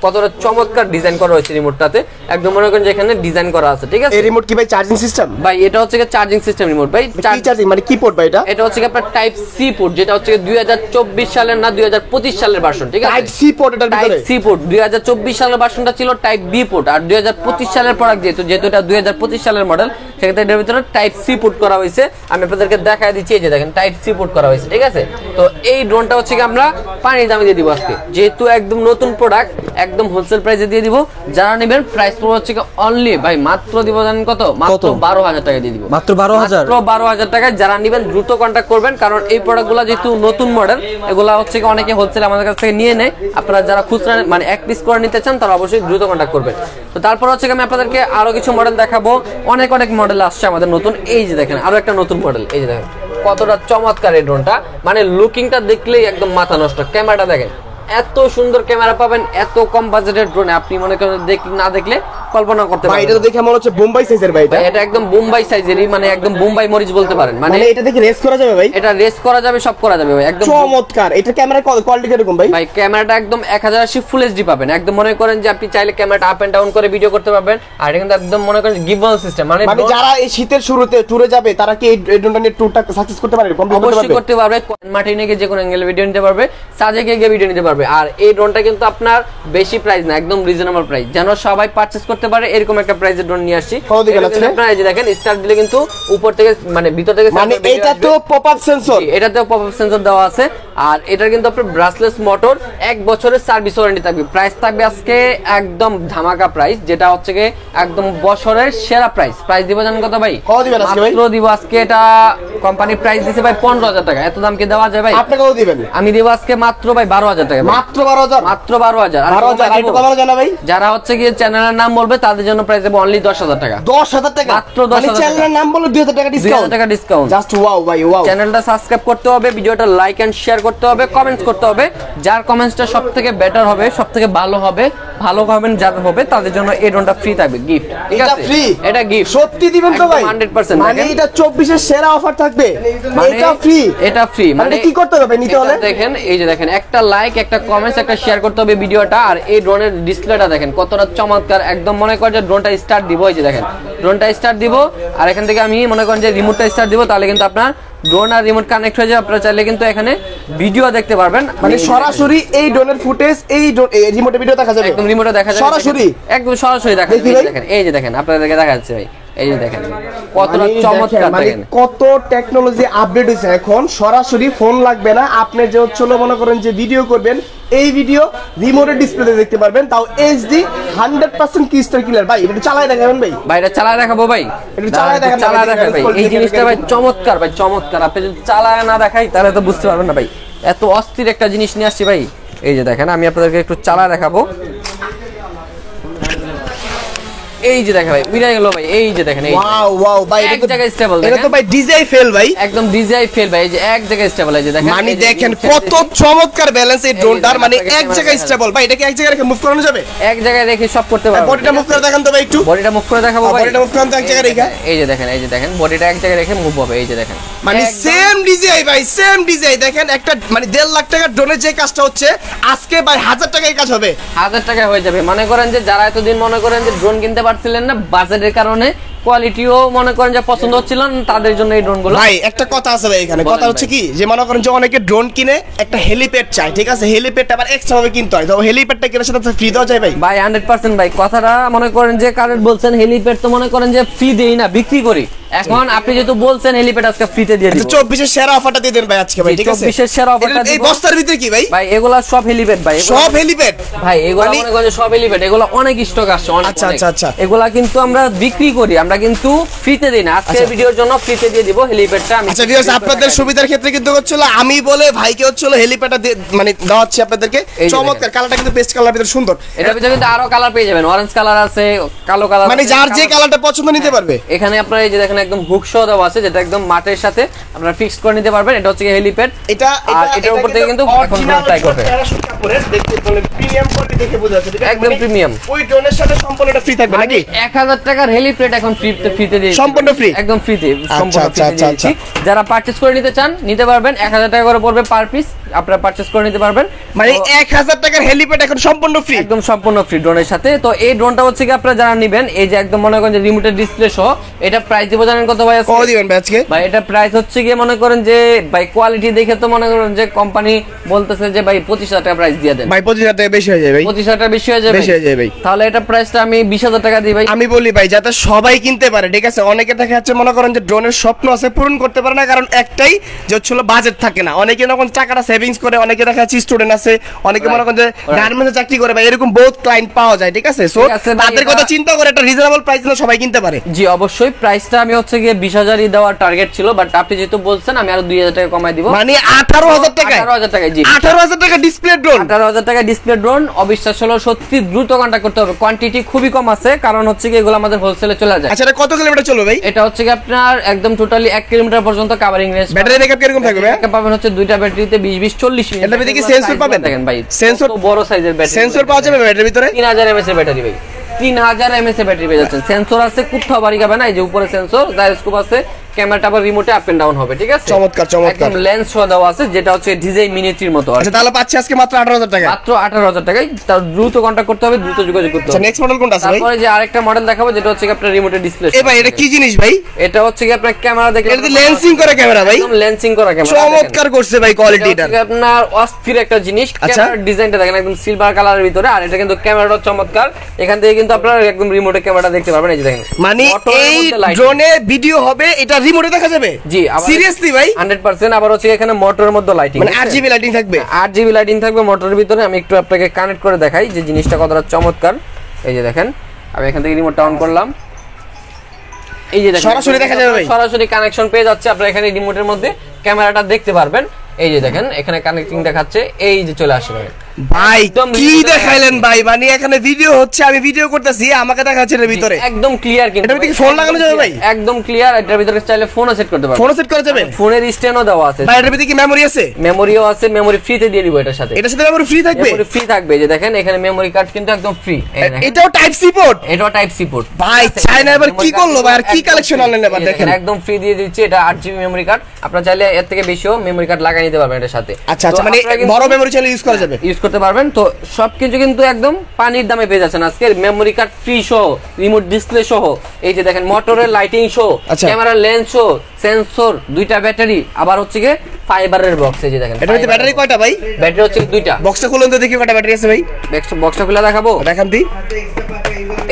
কতটা চমৎকার ডিজাইন করা হয়েছে রিমোটটাতে, একদম মনে করেন যেখানে ডিজাইন করা আছে, ঠিক আছে? এই রিমোট কি ভাই চার্জিং সিস্টেম? ভাই এটা হচ্ছে চার্জিং সিস্টেম রিমোট ভাই, চার্জিং মানে কি পোর্ট ভাই এটা? এটা হচ্ছে আপনার টাইপ সি পোর্ট, যেটা হচ্ছে 2024 সালের না 2025 সালের ভার্সন, ঠিক আছে? টাইপ সি পোর্ট, এটার ভিতরে টাইপ সি পোর্ট। 2024 সালের ভার্সনটা ছিল টাইপ বি পোর্ট, আর 2025 সালের প্রোডাক্ট যেহেতু এটা 2025 সালের মডেল, সেক্ষেত্রে এটার ভিতরে টাইপ সি পোর্ট করা হয়েছে। আমি আপনাদেরকে দেখায় দিচ্ছি, এই যে দেখেন টাইপ সি পোর্ট করা হয়েছে, ঠিক আছে? তো এই ড্রোনটা হচ্ছে কি আমরা পানির দামে দিয়ে দিব আজকে, যেহেতু একদম নতুন প্রোডাক্ট, একদম হোলসেল প্রাইসে দিয়ে দিব। যারা নেবেন প্রাইস পড়বে হচ্ছে কি অনলি ভাই মাত্র দিব, জানেন কত? মাত্র 12,000 টাকা দিয়ে দিব, মাত্র 12,000, মাত্র 12,000 টাকায়। যারা নেবেন দ্রুত কন্ট্যাক্ট করবেন, কারণ এই প্রোডাক্টগুলো যেহেতু নতুন মডেল, এগুলা হচ্ছে কি অনেকে হোলসেল আমাদের কাছ থেকে নিয়ে নেয়। আপনারা যারা খুচরা মানে এক পিস করে নিতে চান, তারা অবশ্যই দ্রুত কন্ট্যাক্ট করবেন। তো তারপর হচ্ছে আমি আপনাদেরকে আরো কিছু মডেল দেখাবো, অনেক মডেল আসছে আমাদের নতুন। এই যে দেখেন আরো একটা নতুন মডেল, এই যে দেখেন কতটা চমৎকার এই ড্রোনটা, মানে লুকিংটা দেখলেই একদম মাথা নষ্ট। ক্যামেরাটা দেখেন, এত সুন্দর ক্যামেরা পাবেন এত কম বাজেটের ড্রোনে, আপনি মনে করেন না দেখলে কল্পনা করতে পারবেন। এটা তো দেখে মনে হচ্ছে বোম্বাই সাইজের ভাই, এটা একদম বোম্বাই সাইজেরই, মানে একদম বোম্বাই মরিচ বলতে পারেন। মানে এটা দেখে রেস করা যাবে ভাই? এটা রেস করা যাবে, সব করা যাবে ভাই, একদম চমৎকার। এটা ক্যামেরা কোয়ালিটি কিরকম ভাই? ভাই ক্যামেরাটা একদম 1080 ফুল এইচডি পাবেন, একদম মনে করেন যে আপনি চাইলে ক্যামেরাটা আপ এন্ড ডাউন করে ভিডিও করতে পারবেন। আর এটা কিন্তু একদম মনে করেন গিম্বল সিস্টেম, মানে যারা এই শীতের শুরুতে ট্যুরে যাবে, তারা কি এই ড্রোনটা নিয়ে ট্যুরটা সাকসেস করতে পারবে? অবশ্যই করতে পারবে, মাঠে নিয়ে গিয়ে যে কোনো অ্যাঙ্গেলে ভিডিও নিতে পারবে, সাজেকে গিয়ে ভিডিও নিতে পারবে। আর এই ড্রোনটা কিন্তু আপনার বেশি প্রাইস না, একদম রিজনেবল প্রাইস, যেন সবাই পারচেজ করতে পারে, এরকম একটা প্রাইসের ড্রোন নিয়ে আসছি। আপনারা এই যে দেখেন স্টার্ট দিলে কিন্তু উপর থেকে মানে ভিতর থেকে, মানে এটা তো পপ আপ সেন্সর, এটাতেও পপ আপ সেন্সর দেওয়া আছে। আর এটার কিন্তু আপনার ব্রাসলেস মোটর, 1 বছরের সার্ভিস ওয়ারেন্টি থাকবে। প্রাইস থাকবে আজকে একদম ধামাকা প্রাইস, যেটা হচ্ছে কি একদম বছরের সেরা প্রাইস। প্রাইস দিব জানেন কত ভাই? মাত্র দিব আজকে, এটা কোম্পানি প্রাইস দিছে ভাই 15,000 টাকা। এত দাম কি দেওয়া যায় ভাই? আপনি কত দিবেন? আমি দিব আজকে মাত্র ভাই 12,000 টাকা। মাত্র 12,000? মাত্র 12,000। আর একটু কমানো যায় না ভাই? যারা হচ্ছে কি চ্যানেলের নাম বলবে হবে তাদের জন্য প্রাইস দেব অনলি 10,000 টাকা। 10,000 টাকা মাত্র 10,000 টাকা। চ্যানেলের নাম বলো 2,000 টাকা ডিসকাউন্ট। 2,000 টাকা ডিসকাউন্ট। জাস্ট ওয়াও ভাই ওয়াও। চ্যানেলটা সাবস্ক্রাইব করতে হবে, ভিডিওটা লাইক এন্ড শেয়ার করতে হবে, কমেন্টস করতে হবে। যার কমেন্টসটা সবথেকে বেটার হবে, সবথেকে ভালো হবে, ভালো কমেন্ট যার হবে তাদের জন্য এই ড্রোনটা ফ্রি থাকবে, গিফট। ঠিক এটা আছে, ফ্রি? এটা গিফট সত্যি দিবেন তো ভাই? 100%। মানে এটা 24 এর সেরা অফার থাকবে, এটা ফ্রি? এটা ফ্রি। মানে কি করতে হবে নিতে হলে? দেখেন এই যে দেখেন, একটা লাইক, একটা কমেন্টস, একটা শেয়ার করতে হবে ভিডিওটা। আর এই ড্রোনের ডিসপ্লেটা দেখেন কতটা চমৎকার, একদম মনে করেন যে ড্রোনটা স্টার্ট দিব, এই যে দেখেন ড্রোনটা স্টার্ট দিব, আর এখান থেকে আমি মনে করেন যে রিমোটটা স্টার্ট দিব, তাহলে কিন্তু আপনার ড্রোন আর রিমোট কানেক্ট হয়ে যাবে। আপনারা চাইলে কিন্তু এখানে ভিডিও দেখতে পারবেন, মানে সরাসরি এই ড্রোনের ফুটেজ এই রিমোটে ভিডিও দেখা যাবে, একদম রিমোটে দেখা যাবে সরাসরি, একদম সরাসরি দেখা যাবে। দেখেন এই যে দেখেন, আপনাদেরকে দেখা যাচ্ছে ভাই, এই যে দেখেন কতটা চমৎকার, দেখেন কত টেকনোলজি আপডেট হয়েছে। এখন সরাসরি ফোন লাগবে না, আপনি যে হচ্ছিল মনে করেন যে ভিডিও করবেন, এই ভিডিও রিমোটের ডিসপ্লেতে দেখতে পারবেন, তাও এইচডি 100% ক্রিস্টাল ক্লিয়ার। ভাই এটা চালায় দেখাবেন ভাই? ভাই এটা চালায় দেখাবো ভাই, একটু চালায় দেখান, চালায় দেখাই ভাই। এই জিনিসটা ভাই চমৎকার, ভাই চমৎকার। আপনি যদি চালায় না দেখাই তাহলে তো বুঝতে পারবেন না ভাই, এত অস্থির একটা জিনিস নিয়ে আসছি ভাই। এই যে দেখেন, আমি আপনাদেরকে একটু চালায় দেখাবো। এই যে দেখেন ভাই, উড়ে গেল ভাই। এই যে দেখেন, এই ওয়াও ওয়াও ভাই, এক জায়গায় স্টেবল। এটা তো ভাই ডিজাই ফেল ভাই, একদম ডিজাই ফেল ভাই। এই যে এক জায়গায় স্টেবল, এই যে দেখেন, মানে এই যে দেখেন নিচে কত চমৎকার ব্যালেন্স এই ড্রোনটার, মানে আপনাকে এক জায়গায় ক্যামেরা স্টেবল। ভাই এটা কি এক জায়গায় রেখে মুভ করানো যাবে? এক জায়গায় রেখে সব করতে পারবেন। বডিটা মুভ করে দেখান তো ভাই একটু, বডিটা মুভ করে দেখাবো ভাই। বডিটা মুভ করান তো এক জায়গায় রেখে। এই যে দেখেন, এই যে দেখেন বডিটা এক জায়গায় রেখে মুভ হবে। এই যে দেখেন, মানে একদম সেম ডিজাই ভাই, সেম ডিজাই। দেখেন একটা মানে 1.5 লাখ টাকার ড্রোনের যে কাজটা হচ্ছে আজকে ভাই 1000 টাকায় কাজ হবে, 1000 টাকায় হয়ে যাবে। মনে করেন যে যারা এতদিন মনে করেন যে ড্রোন কিনতে পারছিলেন না বাজেটের কারণে, কোয়ালিটিও মনে করেন যে পছন্দ হচ্ছিল না, তাদের জন্য এই ড্রোনগুলো। ভাই একটা কথা আছে ভাই এখানে, বলেন কথা হচ্ছে ভাই। কি যে মনে করেন যে অনেকে ড্রোন কিনে একটা হেলিপ্যাড চায়, ঠিক আছে, হেলিপ্যাডটা আবার এক্সট্রা ভাবে কিনতে হয়, তো হেলিপ্যাডটা কিনার সাথে ফ্রি দেওয়া যায় ভাই? ভাই 100% ভাই, কথাটা মনে করেন যে কারেক্ট বলছেন। হেলিপ্যাড তো মনে করেন যে ফ্রি দেই না, বিক্রি করি। এখন আপনি যেহেতু বলছেন হেলিপ্যাড আজকে ফ্রিতে দিয়ে দিব। 24 এর সেরা অফারটা দিয়ে দেন ভাই আজকে ভাই, ঠিক আছে? 24 এর সেরা অফারটা এই দিব। বস্তার ভিতরে কি ভাই? ভাই এগুলা সব হেলিপ্যাড ভাই, সব হেলিপ্যাড ভাই এগুলা মানে- মনে করেন যে সব হেলিপ্যাড, এগুলা অনেক স্টক আসছে, অনেক আচ্ছা, অনেক। আচ্ছা, আচ্ছা। এগুলা কিন্তু আমরা বিক্রি করি, আমরা কিন্তু ফ্রিতে দিই না। আজকে ভিডিওর জন্য ফ্রিতে দিয়ে দিব হেলিপ্যাডটা। আমি আচ্ছা ভিউয়ার্স, আপনাদের সুবিধার ক্ষেত্রে কিন্তু হচ্ছিল আমি বলে ভাইকে হচ্ছিল হেলিপ্যাডটা মানে দেওয়াচ্ছি আপনাদেরকে। এই যে চমৎকার, কালারটা কিন্তু পেস্ট কালার ভিতরে সুন্দর। এটার ভিতরে কিন্তু আরো কালার পেয়ে যাবেন, অরেঞ্জ কালার আছে, কালো কালার মানে যার যে কালারটা পছন্দ নিতে পারবে। এখানে আপনারা এই যে দেখেন একদম হুক সহ দেওয়া আছে, যেটা একদম মাঠের সাথে আপনারা ফিক্স করে নিতে পারবেন। এটা হচ্ছে হেলিপ্যাড। এটা আর এটার উপর থেকে কিন্তু এখন ট্রাই করবে, প্রিমিয়াম কোয়ালিটি দেখে বোঝা যাচ্ছে, ঠিক আছে? একদম প্রিমিয়াম। ওই ড্রোনের সাথে সম্পূর্ণ এটা ফ্রি থাকবে নাকি? 1000 টাকার হেলিপ্যাড এখন ফ্রিতে দিয়েছি, সম্পূর্ণ free? একদম ফ্রিতে, সম্পূর্ণ আচ্ছা, ফ্রিতে দিয়েছি। যারা পারচেজ করে নিতে চান নিতে পারবেন, 1000 টাকা করে পড়বে পার পিস, আপনারা পারচেজ করে নিতে পারবেন। মানে তো 1000 টাকার হেলিপ্যাড এখন সম্পূর্ণ ফ্রি, একদম সম্পূর্ণ ফ্রি ড্রোনের সাথে। তো এই ড্রোনটা হচ্ছে কি আপনারা যারা নেবেন, এই যে একদম মনে করেন যে রিমোটের ডিসপ্লে সহ, এটা প্রাইস দিব জানেন কত ভাই? কত দিবেন ভাই আজকে? ভাই এটা প্রাইস হচ্ছে কি মনে করেন যে ভাই কোয়ালিটি দেখে তো মনে করেন যে কোম্পানি বলতেছে যে ভাই 25,000 টাকা প্রাইস দিয়ে দেন। ভাই 25,000 টাকা বেশি হয়ে যায় ভাই, 25,000 টাকা বেশি হয়ে যাবে, বেশি হয়ে যায় ভাই। তাহলে এটা প্রাইসটা আমি 20,000 টাকা দিই ভাই। আমি বলি ভাই যাতে সবাই কিনতে পারে, ঠিক আছে? অনেকে দেখা যাচ্ছে মনে করেন যে ড্রোনের স্বপ্ন আছে পূরণ করতে পারে না, কারণ একটাই যে হচ্ছিল বাজেট থাকে না। অনেকে যখন টাকাটা সেভিংস করে, অনেকে দেখা যাচ্ছে স্টুডেন্ট আছে, অনেকে মনে করেন যে গার্মেন্টসে চাকরি করে, ভাই এরকম বহুত ক্লায়েন্ট পাওয়া যায়, ঠিক আছে? সো ঠিক আছে ভাই, তাদের কথা চিন্তা করে একটা রিজনেবল প্রাইস যেন সবাই কিনতে পারে। জি অবশ্যই, প্রাইসটা আমি হচ্ছে গিয়ে 20,000ই দেওয়ার টার্গেট ছিল, বাট আপনি যেহেতু বলছেন আমি আরো 2,000 টাকা কমাই দিব, মানে 18,000 টাকায়, 18,000 টাকায়। জি 18,000 টাকা ডিসপ্লে ড্রোন, 18,000 টাকা ডিসপ্লে ড্রোন। অবিশ্বাস হলো সত্যি দ্রুত কন্টাক্ট করতে হবে, কোয়ান্টিটি খুবই কম আছে, কারণ হচ্ছে কি এগুলো আমাদের হোলসেলে চলে যায়। আচ্ছা এটা কত কিলোমিটার চলবে ভাই? এটা হচ্ছে কি আপনার একদম টোটালি 1 কিলোমিটার পর্যন্ত কভারিং রেঞ্জ। ব্যাটারি ব্যাকআপ কিরকম থাকবে ভাই? পাবেন হচ্ছে দুইটা ব্যাটারিতে 20-40 মিনিট। এটার ভিতরে কি সেন্সর পাবেন? দেখেন ভাই, সেন্সর, কত বড় সাইজের ব্যাটারি, সেন্সর পাওয়া যাবে ব্যাটারির ভিতরে? 3000 mAh এর ব্যাটারি ভাই, 3000 mAh এর ব্যাটারি পেয়ে যাচ্ছেন। সেন্সর আছে, কোথাও বাড়ি খাবে না, এই যে উপরে সেন্সর, জাইরোস্কোপ আছে, ক্যামেরাটা আবার রিমোটে আপ এন্ড ডাউন হবে, ঠিক আছে? চমৎকার, চমৎকার। একদম লেন্স সহ দেওয়া আছে, যেটা হচ্ছে ডিজাই মিনিয়েচার মতো। আচ্ছা তাহলে পাচ্ছি আজকে মাত্র 18,000 টাকা, মাত্র 18,000 টাকায়। তার দ্রুত কন্টাক্ট করতে হবে, দ্রুত যোগাযোগ করতে আচ্ছা হবে। নেক্সট মডেল কোনটা আছে ভাই? তারপরে যে আরেকটা মডেল দেখাবো, যেটা হচ্ছে কি আপনার রিমোটের ডিসপ্লে। এ ভাই এটা কি জিনিস ভাই? এটা হচ্ছে কি আপনার ক্যামেরা দেখলে এটা লেন্সিং করা ক্যামেরা ভাই, একদম লেন্সিং করা ক্যামেরা, চমৎকার করছে ভাই কোয়ালিটিটা। আপনার অস্থির একটা জিনিস। ক্যামেরার ডিজাইনটা দেখেন একদম সিলভার কালারের ভিতরে, আর এটা কিন্তু ক্যামেরাটা চমৎকার। এখান থেকে কিন্তু আপনারা একদম রিমোটে ক্যামেরাটা দেখতে পারবেন, এই যে দেখেন। মানে Motor এর এই মধ্যে light। ড্রোনে ভিডিও হবে, এটা রিমোটে দেখা যাবে? জি আবার সিরিয়াসলি ভাই? 100%। আবার হচ্ছে এখানে মোটরের মধ্যে লাইটিং, মানে RGB লাইটিং থাকবে? 8GB লাইটিং থাকবে মোটরের ভিতরে। আমি একটু আপনাকে কানেক্ট করে দেখাই যে জিনিসটা কতটা চমৎকার। এই যে দেখেন, আমি এখান থেকে রিমোটটা অন করলাম, এই যে দেখেন সরাসরি দেখা যাবে ভাই, সরাসরি কানেকশন পেয়ে যাচ্ছে। আপনারা এখানে রিমোটের মধ্যে ক্যামেরাটা দেখতে পারবেন। এই যে দেখেন এখানে কানেক্টিং দেখাচ্ছে, এই যে চলে আসে ভাই একদম কি real দেখাইলেন ভাই, মানে এখানে ভিডিও হচ্ছে, আমি ভিডিও করতেছি, আমাকে দেখাচ্ছে এর ভিতরে। একদম ক্লিয়ার কিন্তু এটার ভিতরে ফোন লাগানো যাবে ভাই? একদম ক্লিয়ার। এটার ভিতরে চাইলে ফোনও সেট করতে পারবেন, ফোন সেট করা যাবে? ফোনের স্ট্যান্ডও দেওয়া আছে ভাই এটার ভিতরে কি মেমরি আছে? মেমোরিও আছে, মেমোরি ফ্রিতে দিয়ে দিব এটার সাথে। এটার সাথে মেমরি ফ্রি থাকবে? মেমোরি ফ্রি থাকবে, যে দেখেন এখানে মেমোরি কার্ড কিন্তু একদম ফ্রি। এটাও টাইপ সি পোর্ট? এটাও টাইপ সি পোর্ট। ভাই চায়না এবার কি করলো ভাই, আর কি কালেকশন আনলেন এবার দেখেন। একদম ফ্রি দিয়ে দিচ্ছে, এটা 8GB মেমোরি কার্ড। আপনারা চাইলে এর থেকে বেশিও মেমোরি কার্ড লাগিয়ে নিতে পারবেন এটার সাথে। আচ্ছা আচ্ছা, মানে বড় মেমরি চাইলে ইউজ করা যাবে? ইউজ করতে পারবেন। তো সবকিছু কিন্তু একদম পানির দামে পেয়ে যাচ্ছেন আজকে, মেমোরি কার্ড ফ্রি সহ, রিমোট ডিসপ্লে সহ, এই যে দেখেন মোটরের লাইটিং সহ, আচ্ছা। ক্যামেরার লেন্স সহ, সেন্সর, 2টা ব্যাটারি, আবার হচ্ছে কি ফাইবারের বক্স। এই যে দেখেন এটার ভিতরে ব্যাটারি কয়টা ভাই? ব্যাটারি হচ্ছে 2টা। বক্সটা খুলুন তো দেখি কয়টা ব্যাটারি আছে ভাই। বক্সটা খুলে দেখাবো, দেখান দি।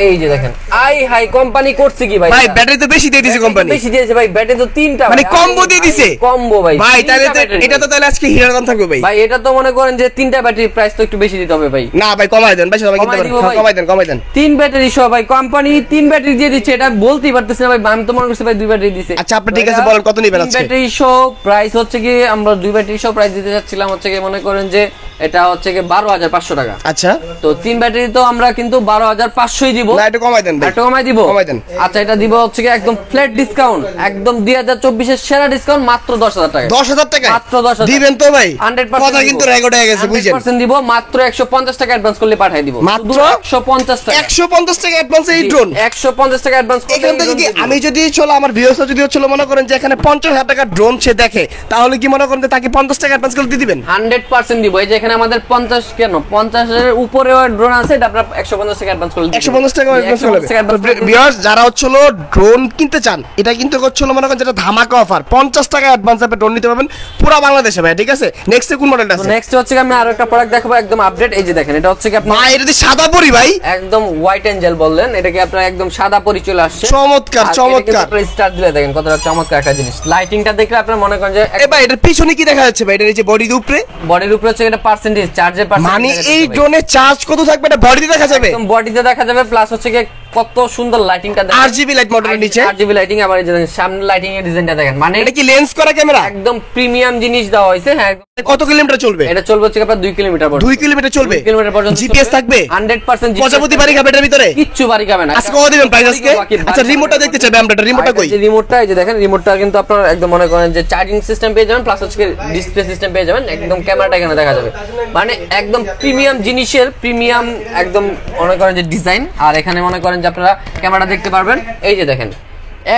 এই যে দেখেন আই হাই কোম্পানি করছে কি ভাই, ভাই ব্যাটারি তো বেশি দিয়ে দিয়েছে কোম্পানি। বেশি দিয়েছে ভাই, ব্যাটারি তো 3টা, মানে কম্বো দিয়ে দিছে। কম্বো ভাই। ভাই তাহলে তো 3টা battery এটা তো তাহলে আজকে হিরার দাম থাকবে ভাই। ভাই এটা তো মনে করেন যে 3টা ব্যাটারির প্রাইস তো একটু বেশি দিতে হবে ভাই। না ভাই কমাই দেন ভাই, সবাই কিনতে কমাই পারেন, দিব ভাই। কমাই দেন। 3 ব্যাটারি সহ ভাই, কোম্পানি 3 ব্যাটারি দিয়ে দিচ্ছে, এটা বলতেই পারতেছি না ভাই, আমি তো মনে করছি ভাই 2 ব্যাটারি দিছে। আচ্ছা আপনি ঠিক আছে বলেন কত নিবেন আজকে? 3 ব্যাটারি সহ প্রাইস হচ্ছে কি, আমরা 2 ব্যাটারি সহ প্রাইস দিতে যাচ্ছিলাম হচ্ছে কি, মনে করেন যে এটা হচ্ছে কি 12,500 টাকা। আচ্ছা তো 3 ব্যাটারি তো আমরা কিন্তু 12,500ই দিব। না একটু কমাই দেন ভাই, একটু কমাই দিব। কমাই দেন। আচ্ছা এটা দিব হচ্ছে কি একদম ফ্ল্যাট ডিসকাউন্ট, একদম 2024 এর সেরা ডিসকাউন্ট, মাত্র 10,000 টাকা। 10,000 টাকা মাত্র 10,000 দিবেন তো ভাই? 100% কথা কিন্তু রেকর্ড হয়ে গেছে বুঝছেন। 100% দিব, মাত্র 150 টাকা অ্যাডভান্স করলে পাঠিয়ে দিব। মাত্র 150 টাকা। 150 টাকা অ্যাডভান্স এই ড্রোন। 150 টাকা অ্যাডভান্স করলে এখান থেকে কি আমি যদি চলো আমার ভিউয়ার্সরা যদি চলো মনে করেন যে এখানে 50,000 টাকা ড্রোন সে দেখে, তাহলে কি মনে করেন যে তাকে 50 টাকা অ্যাডভান্স করে দিয়ে দিবেন? 100% দিব। এই যে এখানে আমাদের 50 কেন 50 এর উপরে ড্রোন আছে, এটা আপনারা 150 টাকা অ্যাডভান্স করলে 150 টাকা অ্যাডভান্স করবে। 150 টাকা advance করে দিবেন। ভিউয়ার্স যারা হচ্ছিল ড্রোন কিনতে চান, এটা কিন্তু হচ্ছিল মনে করেন যেটা ধামাকা অফার, 50 টাকা অ্যাডভান্স আপনি ড্রোন নিতে পারবেন পুরো বাংলাদেশে ভাই, ঠিক আছে? নেক্সট কোন মডেলটা আছে? নেক্সট হচ্ছে কি আমি আরো একটা প্রোডাক্ট দেখাবো একদম আপডেট। এই যে দেখেন এটা হচ্ছে কি আপনি ভাই এটা দি সাদা পরি ভাই, একদম হোয়াইট এঞ্জেল বললেন, এটাকে আপনারা একদম সাদা পরি চলে আসছে। চমৎকার চমৎকার। স্টার দিলে দেখেন কতটা চমৎকার একটা জিনিস। লাইটিংটা দেখলে আপনারা মনে করেন যে এ ভাই এটার পিছনে কি দেখা যাচ্ছে ভাই? এটার এই যে বডির উপরে, বডির উপরে হচ্ছে এটা পার্সেন্টেজ, চার্জের পার্সেন্টেজ, মানে এই ড্রোনের চার্জ কত থাকবে এটা বডিতে দেখা যাবে? একদম বডিতে দেখা যাবে। প্লাস হচ্ছে কি কত সুন্দর লাইটিংটা দেখেন, RGB লাইট মডেলের নিচে RGB লাইটিং। আবার এই যে দেখেন সামনে লাইটিং এর ডিজাইনটা দেখেন, মানে এটা কি লেন্স করা ক্যামেরা? একদম প্রিমিয়াম জিনিস দেওয়া হয়েছে। হ্যাঁ কত কিলোমিটার চলবে? এটা চলবে হচ্ছে আপনার 2 কিলোমিটার পর্যন্ত। 2 কিলোমিটার চলবে? 2 কিলোমিটার পর্যন্ত জিপিএস থাকবে? 100% প্রজাপতি বাড়ি খাবে এটার ভিতরে? কিচ্ছু বাড়ি খাবে না। আজকে কত দিবেন প্রাইস আজকে? আচ্ছা রিমোটটা দেখতে চাইবে আমরা, এটা রিমোটটা কই? এই যে রিমোটটা, এই যে দেখেন রিমোটটা কিন্তু আপনারা একদম মনে করেন যে চার্জিং সিস্টেম পেয়ে যাবেন, প্লাস হচ্ছে ডিসপ্লে সিস্টেম পেয়ে যাবেন, একদম ক্যামেরাটা এখানে দেখা যাবে, মানে একদম প্রিমিয়াম জিনিসের প্রিমিয়াম একদম মনে করেন যে ডিজাইন। আর এখানে মনে করেন যে আপনারা ক্যামেরা দেখতে পারবেন, এই যে দেখেন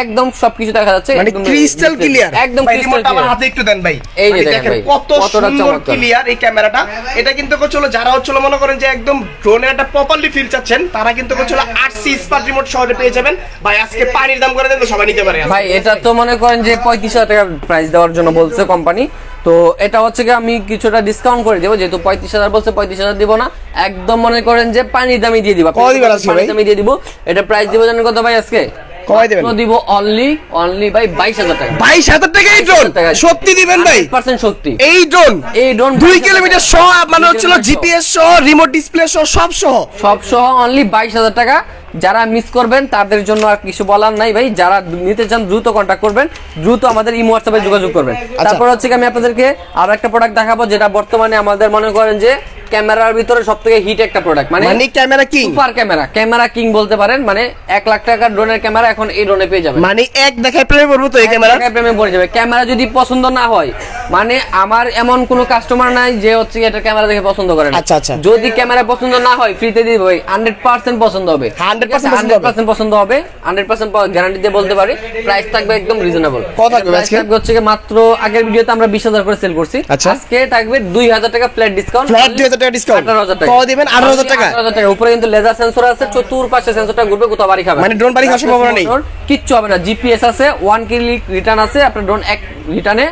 একদম সবকিছু দেখা যাচ্ছে, মানে একদম ক্রিস্টাল ক্লিয়ার। একদম ভাই ক্রিস্টাল রিমোটটা আমার ক্লিয়ার। হাতে একটু দেন ভাই। এই যে মানে দেখেন ভাই, কত কতটা সুন্দর চমৎকার। ক্লিয়ার এই ক্যামেরাটা। এটা কিন্তু হচ্ছিল যারা হচ্ছিল মনে করেন যে একদম ড্রোনের একটা প্রপারলি ফিল চাচ্ছেন, তারা কিন্তু হচ্ছিল 8C স্মার্ট রিমোট সহজে পেয়ে যাবেন ভাই। আজকে পানির দাম করে দেন তো সবাই নিতে পারে ভাই। এটা তো মনে করেন যে 35,000 টাকা প্রাইস দেওয়ার জন্য বলছে কোম্পানি, তো এটা হচ্ছে কি আমি কিছুটা ডিসকাউন্ট করে দেবো, যেহেতু 35,000 বলছে 35,000 দিব না, একদম মনে করেন যে পানির দামই দিয়ে দিব। কত দিবেন আজকে ভাই? পানির দামই দিয়ে দিব। এটা প্রাইস দিব জানেন কত ভাই আজকে? কমাই দিবেন? দিব অনলি ভাই 22,000 টাকা। 22,000 টাকা এই ড্রোন? 22,000 টাকা। সত্যি দিবেন ভাই? 100% সত্যি। এই ড্রোন এই ড্রোন 2 কিলোমিটার সহ মানে হচ্ছিল জিপিএস সহ রিমোট ডিসপ্লে সহ সব সহ সব সহ অনলি 22,000 টাকা। যারা মিস করবেন তাদের জন্য আর কিছু বলার নাই ভাই, যারা নিতে চান দ্রুত কন্টাক্ট করবেন, দ্রুত আমাদের ইমো হোয়াটসঅ্যাপে যোগাযোগ করবেন। তারপর হচ্ছে কি আমি আপনাদেরকে আরো একটা প্রোডাক্ট দেখাবো, যেটা বর্তমানে আমাদের মনে করেন যে ক্যামেরার ভিতরে সবথেকে হিট একটা প্রোডাক্ট, মানে camera king, super camera king বলতে পারেন। মানে 1 লাখ টাকার ড্রোনের ক্যামেরা এখন এই ড্রোনে পেয়ে যাবেন, মানে এক দেখায় প্রেমে পড়বো তো এই ক্যামেরা। প্রেমে পড়ে যাবে। ক্যামেরা যদি পছন্দ না হয়, মানে আমার এমন কোনো কাস্টমার নাই যে হচ্ছে এটা ক্যামেরা দেখে পছন্দ করে না। আচ্ছা আচ্ছা, যদি ক্যামেরা পছন্দ না হয় ফ্রিতে দিব ভাই, 100% পছন্দ হবে, 100% পছন্দ হবে, 100% গ্যারান্টি দিয়ে বলতে পারি। প্রাইস থাকবে একদম রিজনেবল। কত থাকবে আজকে? থাকবে হচ্ছে মাত্র, আগের ভিডিওতে আমরা 20,000 করে সেল করছি, আচ্ছা আজকে থাকবে 2,000 টাকা ফ্ল্যাট ডিসকাউন্ট। ফ্ল্যাট 2,000 টাকা ডিসকাউন্ট। 18,000 টাকা। কত দিবেন? 18,000 টাকা। 18,000 টাকা। উপরে কিন্তু লেজার সেন্সর আছে, চতুর্পাশে সেন্সরটা ঘুরবে, কোথাও বাড়ি খাবে, মানে ড্রোন বাড়ি খাওয়ার সম্ভাবনা নেই, কিচ্ছু হবে না। জিপিএস আছে, 1 ক্লিক রিটার্ন আছে, আপনার ড্রোন এক রিটার্নে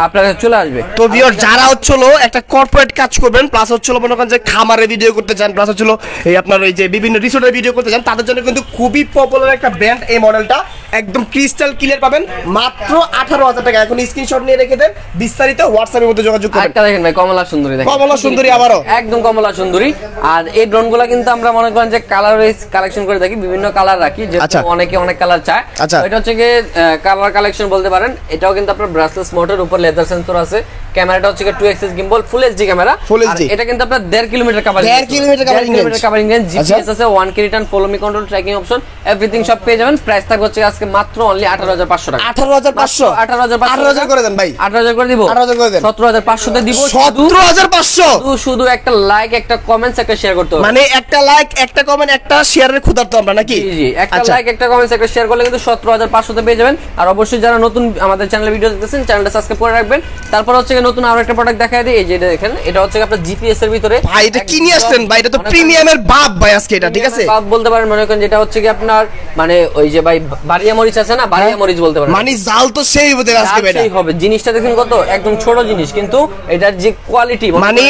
আপনার কাছে চলে আসবে। তো ভিউয়ার যারা হচ্ছিল একটা কর্পোরেট কাজ করবেন, প্লাস হচ্ছিল মনে করেন যে খামারে ভিডিও করতে চান, প্লাস হচ্ছিল এই আপনার এই যে বিভিন্ন রিসোর্টের ভিডিও করতে চান, তাদের জন্য কিন্তু খুবই পপুলার একটা ব্র্যান্ড এই মডেলটা। একদম ক্রিস্টাল ক্লিয়ার পাবেন মাত্র 18,000 টাকা। এখন স্ক্রিনশট নিয়ে রেখে দেন, বিস্তারিত হোয়াটসঅ্যাপের মধ্যে যোগাযোগ করবেন। একটা দেখেন ভাই, কমলা সুন্দরী দেখেন, কমলা সুন্দরী আবারও একদম কমলা সুন্দরী। আর এই ড্রোনগুলো কিন্তু আমরা মনে করেন যে কালার কালেকশন করে থাকি, বিভিন্ন কালার রাখি, যে অনেকে অনেক কালার চায়। আচ্ছা এটা হচ্ছে কি কালার কালেকশন বলতে পারেন। এটাও কিন্তু আপনার ব্রাসলেস মোটর, উপর লেজার সেন্সর আছে, ক্যামেরাটা হচ্ছে 2xx gimbal full HD camera Full HD এটা কিন্তু আপনার 1.5 kilometre covering 1.5 kilometre covering range GPS আছে 1K return follow me control tracking option everything সব পেয়ে যাবেন প্রাইস থাকবে হচ্ছে আজকে মাত্র অনলি 18500 টাকা 18500 18500 করে দেন ভাই 18000 করে দিব 18000 করে দেন 17500 তে দিব 17500 শুধু একটা লাইক একটা কমেন্টস একটা শেয়ার করতে হবে মানে একটা লাইক একটা কমেন্ট একটা শেয়ারের ক্ষুধার্ত আমরা নাকি জি জি একটা আচ্ছা। লাইক একটা কমেন্টস একটা শেয়ার করলে কিন্তু 17500 তে পেয়ে যাবেন আর অবশ্যই যারা নতুন আমাদের চ্যানেলে ভিডিও দেখতেছেন চ্যানেলটা সাবস্ক্রাইব করে রাখবেন তারপর হচ্ছে নতুন আরো একটা প্রোডাক্ট দেখায় দিই এই যে এটা দেখেন এটা হচ্ছে আপনার জিপিএস এর ভিতরে ভাই এটা কি নিয়ে আসলেন ভাই এটা তো প্রিমিয়ামের বাপ ভাই আজকে এটা ঠিক আছে বাপ বলতে পারেন মনে করেন যেটা হচ্ছে কি আপনার মানে ওই যে ভাই বাড়িয়া মরিচ আছে না বাড়িয়া মরিচ বলতে পারেন মানে জাল তো সেই হতে আজকে ভাই সেই হবে জিনিসটা দেখুন কত একদম ছোট জিনিস কিন্তু এটার যে কোয়ালিটি মানে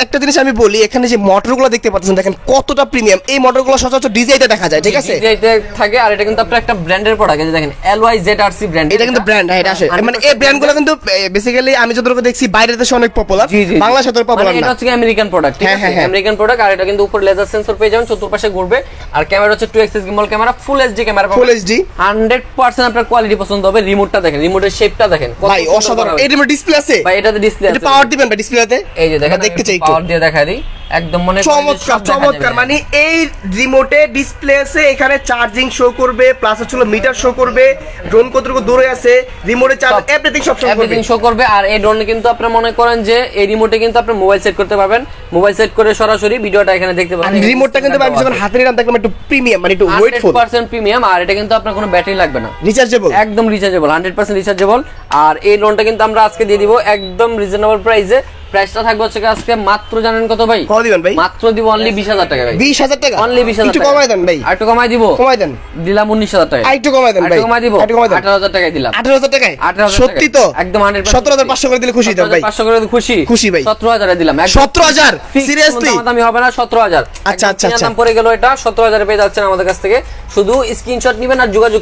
একটা জিনিস আমি বলি এখানে যে মোটরগুলো দেখতে পাচ্ছেন দেখেন কতটা প্রিমিয়াম এই মোটরগুলো সচরাচর ডিজাইনটা দেখা যায় ঠিক আছে ডিজাইনটা থাকে আর এটা কিন্তু আপনার একটা ব্র্যান্ডের প্রোডাক্ট এই যে দেখেন LYZRC ব্র্যান্ড এটা কিন্তু ব্র্যান্ড হ্যাঁ এটা আসে মানে এই ব্র্যান্ডগুলো কিন্তু বেসিক্যালি আমি যতটুকু দেখছি বাইরের দেশে অনেক পপুলার বাংলাদেশে তো পপুলার মানে না এটা হচ্ছে আমেরিকান প্রোডাক্ট ঠিক আছে আমেরিকান প্রোডাক্ট আর এটা কিন্তু উপরে লেজার সেন্সর পেয়ে যাবেন চতুর্পাশে ঘুরবে আর ক্যামেরা হচ্ছে 2xx gimbal camera full HD camera full HD 100% আপনার কোয়ালিটি পছন্দ হবে রিমোটটা দেখেন রিমোটের শেপটা দেখেন ভাই অসাধারণ এর মধ্যে ডিসপ্লে আছে ভাই এটাতে ডিসপ্লে আছে এটা পাওয়ার দিবেন ভাই ডিসপ্লেতে এই যে দেখেন দেখতে চাই পাওয়ার দিয়ে দেখাই দিই একদম মনে চমৎকার চমৎকার মানে এই রিমোটে ডিসপ্লে আছে এখানে চার্জিং শো করবে প্লাস হচ্ছে মিটার শো করবে ড্রোন কতটুকু দূরে আছে রিমোটে চার্জ এভরিথিং সব শো করবে এভরিথিং শো করবে আর এই ড্রোন কিন্তু আপনি মনে করেন যে এই রিমোটে কিন্তু আপনি মোবাইল সেট করতে পারবেন মোবাইল সেট করে সরাসরি ভিডিওটা এখানে দেখতে পাবেন রিমোটটা কিন্তু আমি যখন হাতে নিলাম দেখলাম একটু প্রিমিয়াম মানে একটু ওয়েটফুল 100% প্রিমিয়াম আর এটা কিন্তু আপনার কোনো ব্যাটারি লাগবে না রিচার্জেবল একদম রিচার্জেবল 100% রিচার্জেবল আর এই লোনটা কিন্তু আমরা আজকে দিয়ে দিব একদম রিজনেবল প্রাইসে প্রাইসটা থাকবে হচ্ছে আজকে মাত্র জানেন কত ভাই কত দিবেন ভাই মাত্র দিব অনলি 20000 টাকা ভাই 20000 টাকা অনলি 20000 একটু কমাই দেন ভাই আর একটু কমাই দিব কমাই দেন দিলাম 19000 টাকা আর একটু কমাই দেন ভাই একটু কমাই দিব 18000 টাকায় দিলাম 18000 টাকায় 18000 সত্যি তো একদম 100% 17500 করে দিলে খুশি তো ভাই 500 করে খুশি খুশি ভাই 17000 এ দিলাম 17000 সিরিয়াসলি দামি হবে না 17000 আচ্ছা আচ্ছা দাম পড়ে গেল এটা 17000 এ পেয়ে যাচ্ছেন আমাদের কাছ থেকে শুধু স্ক্রিনশট নেবেন আর যোগাযোগ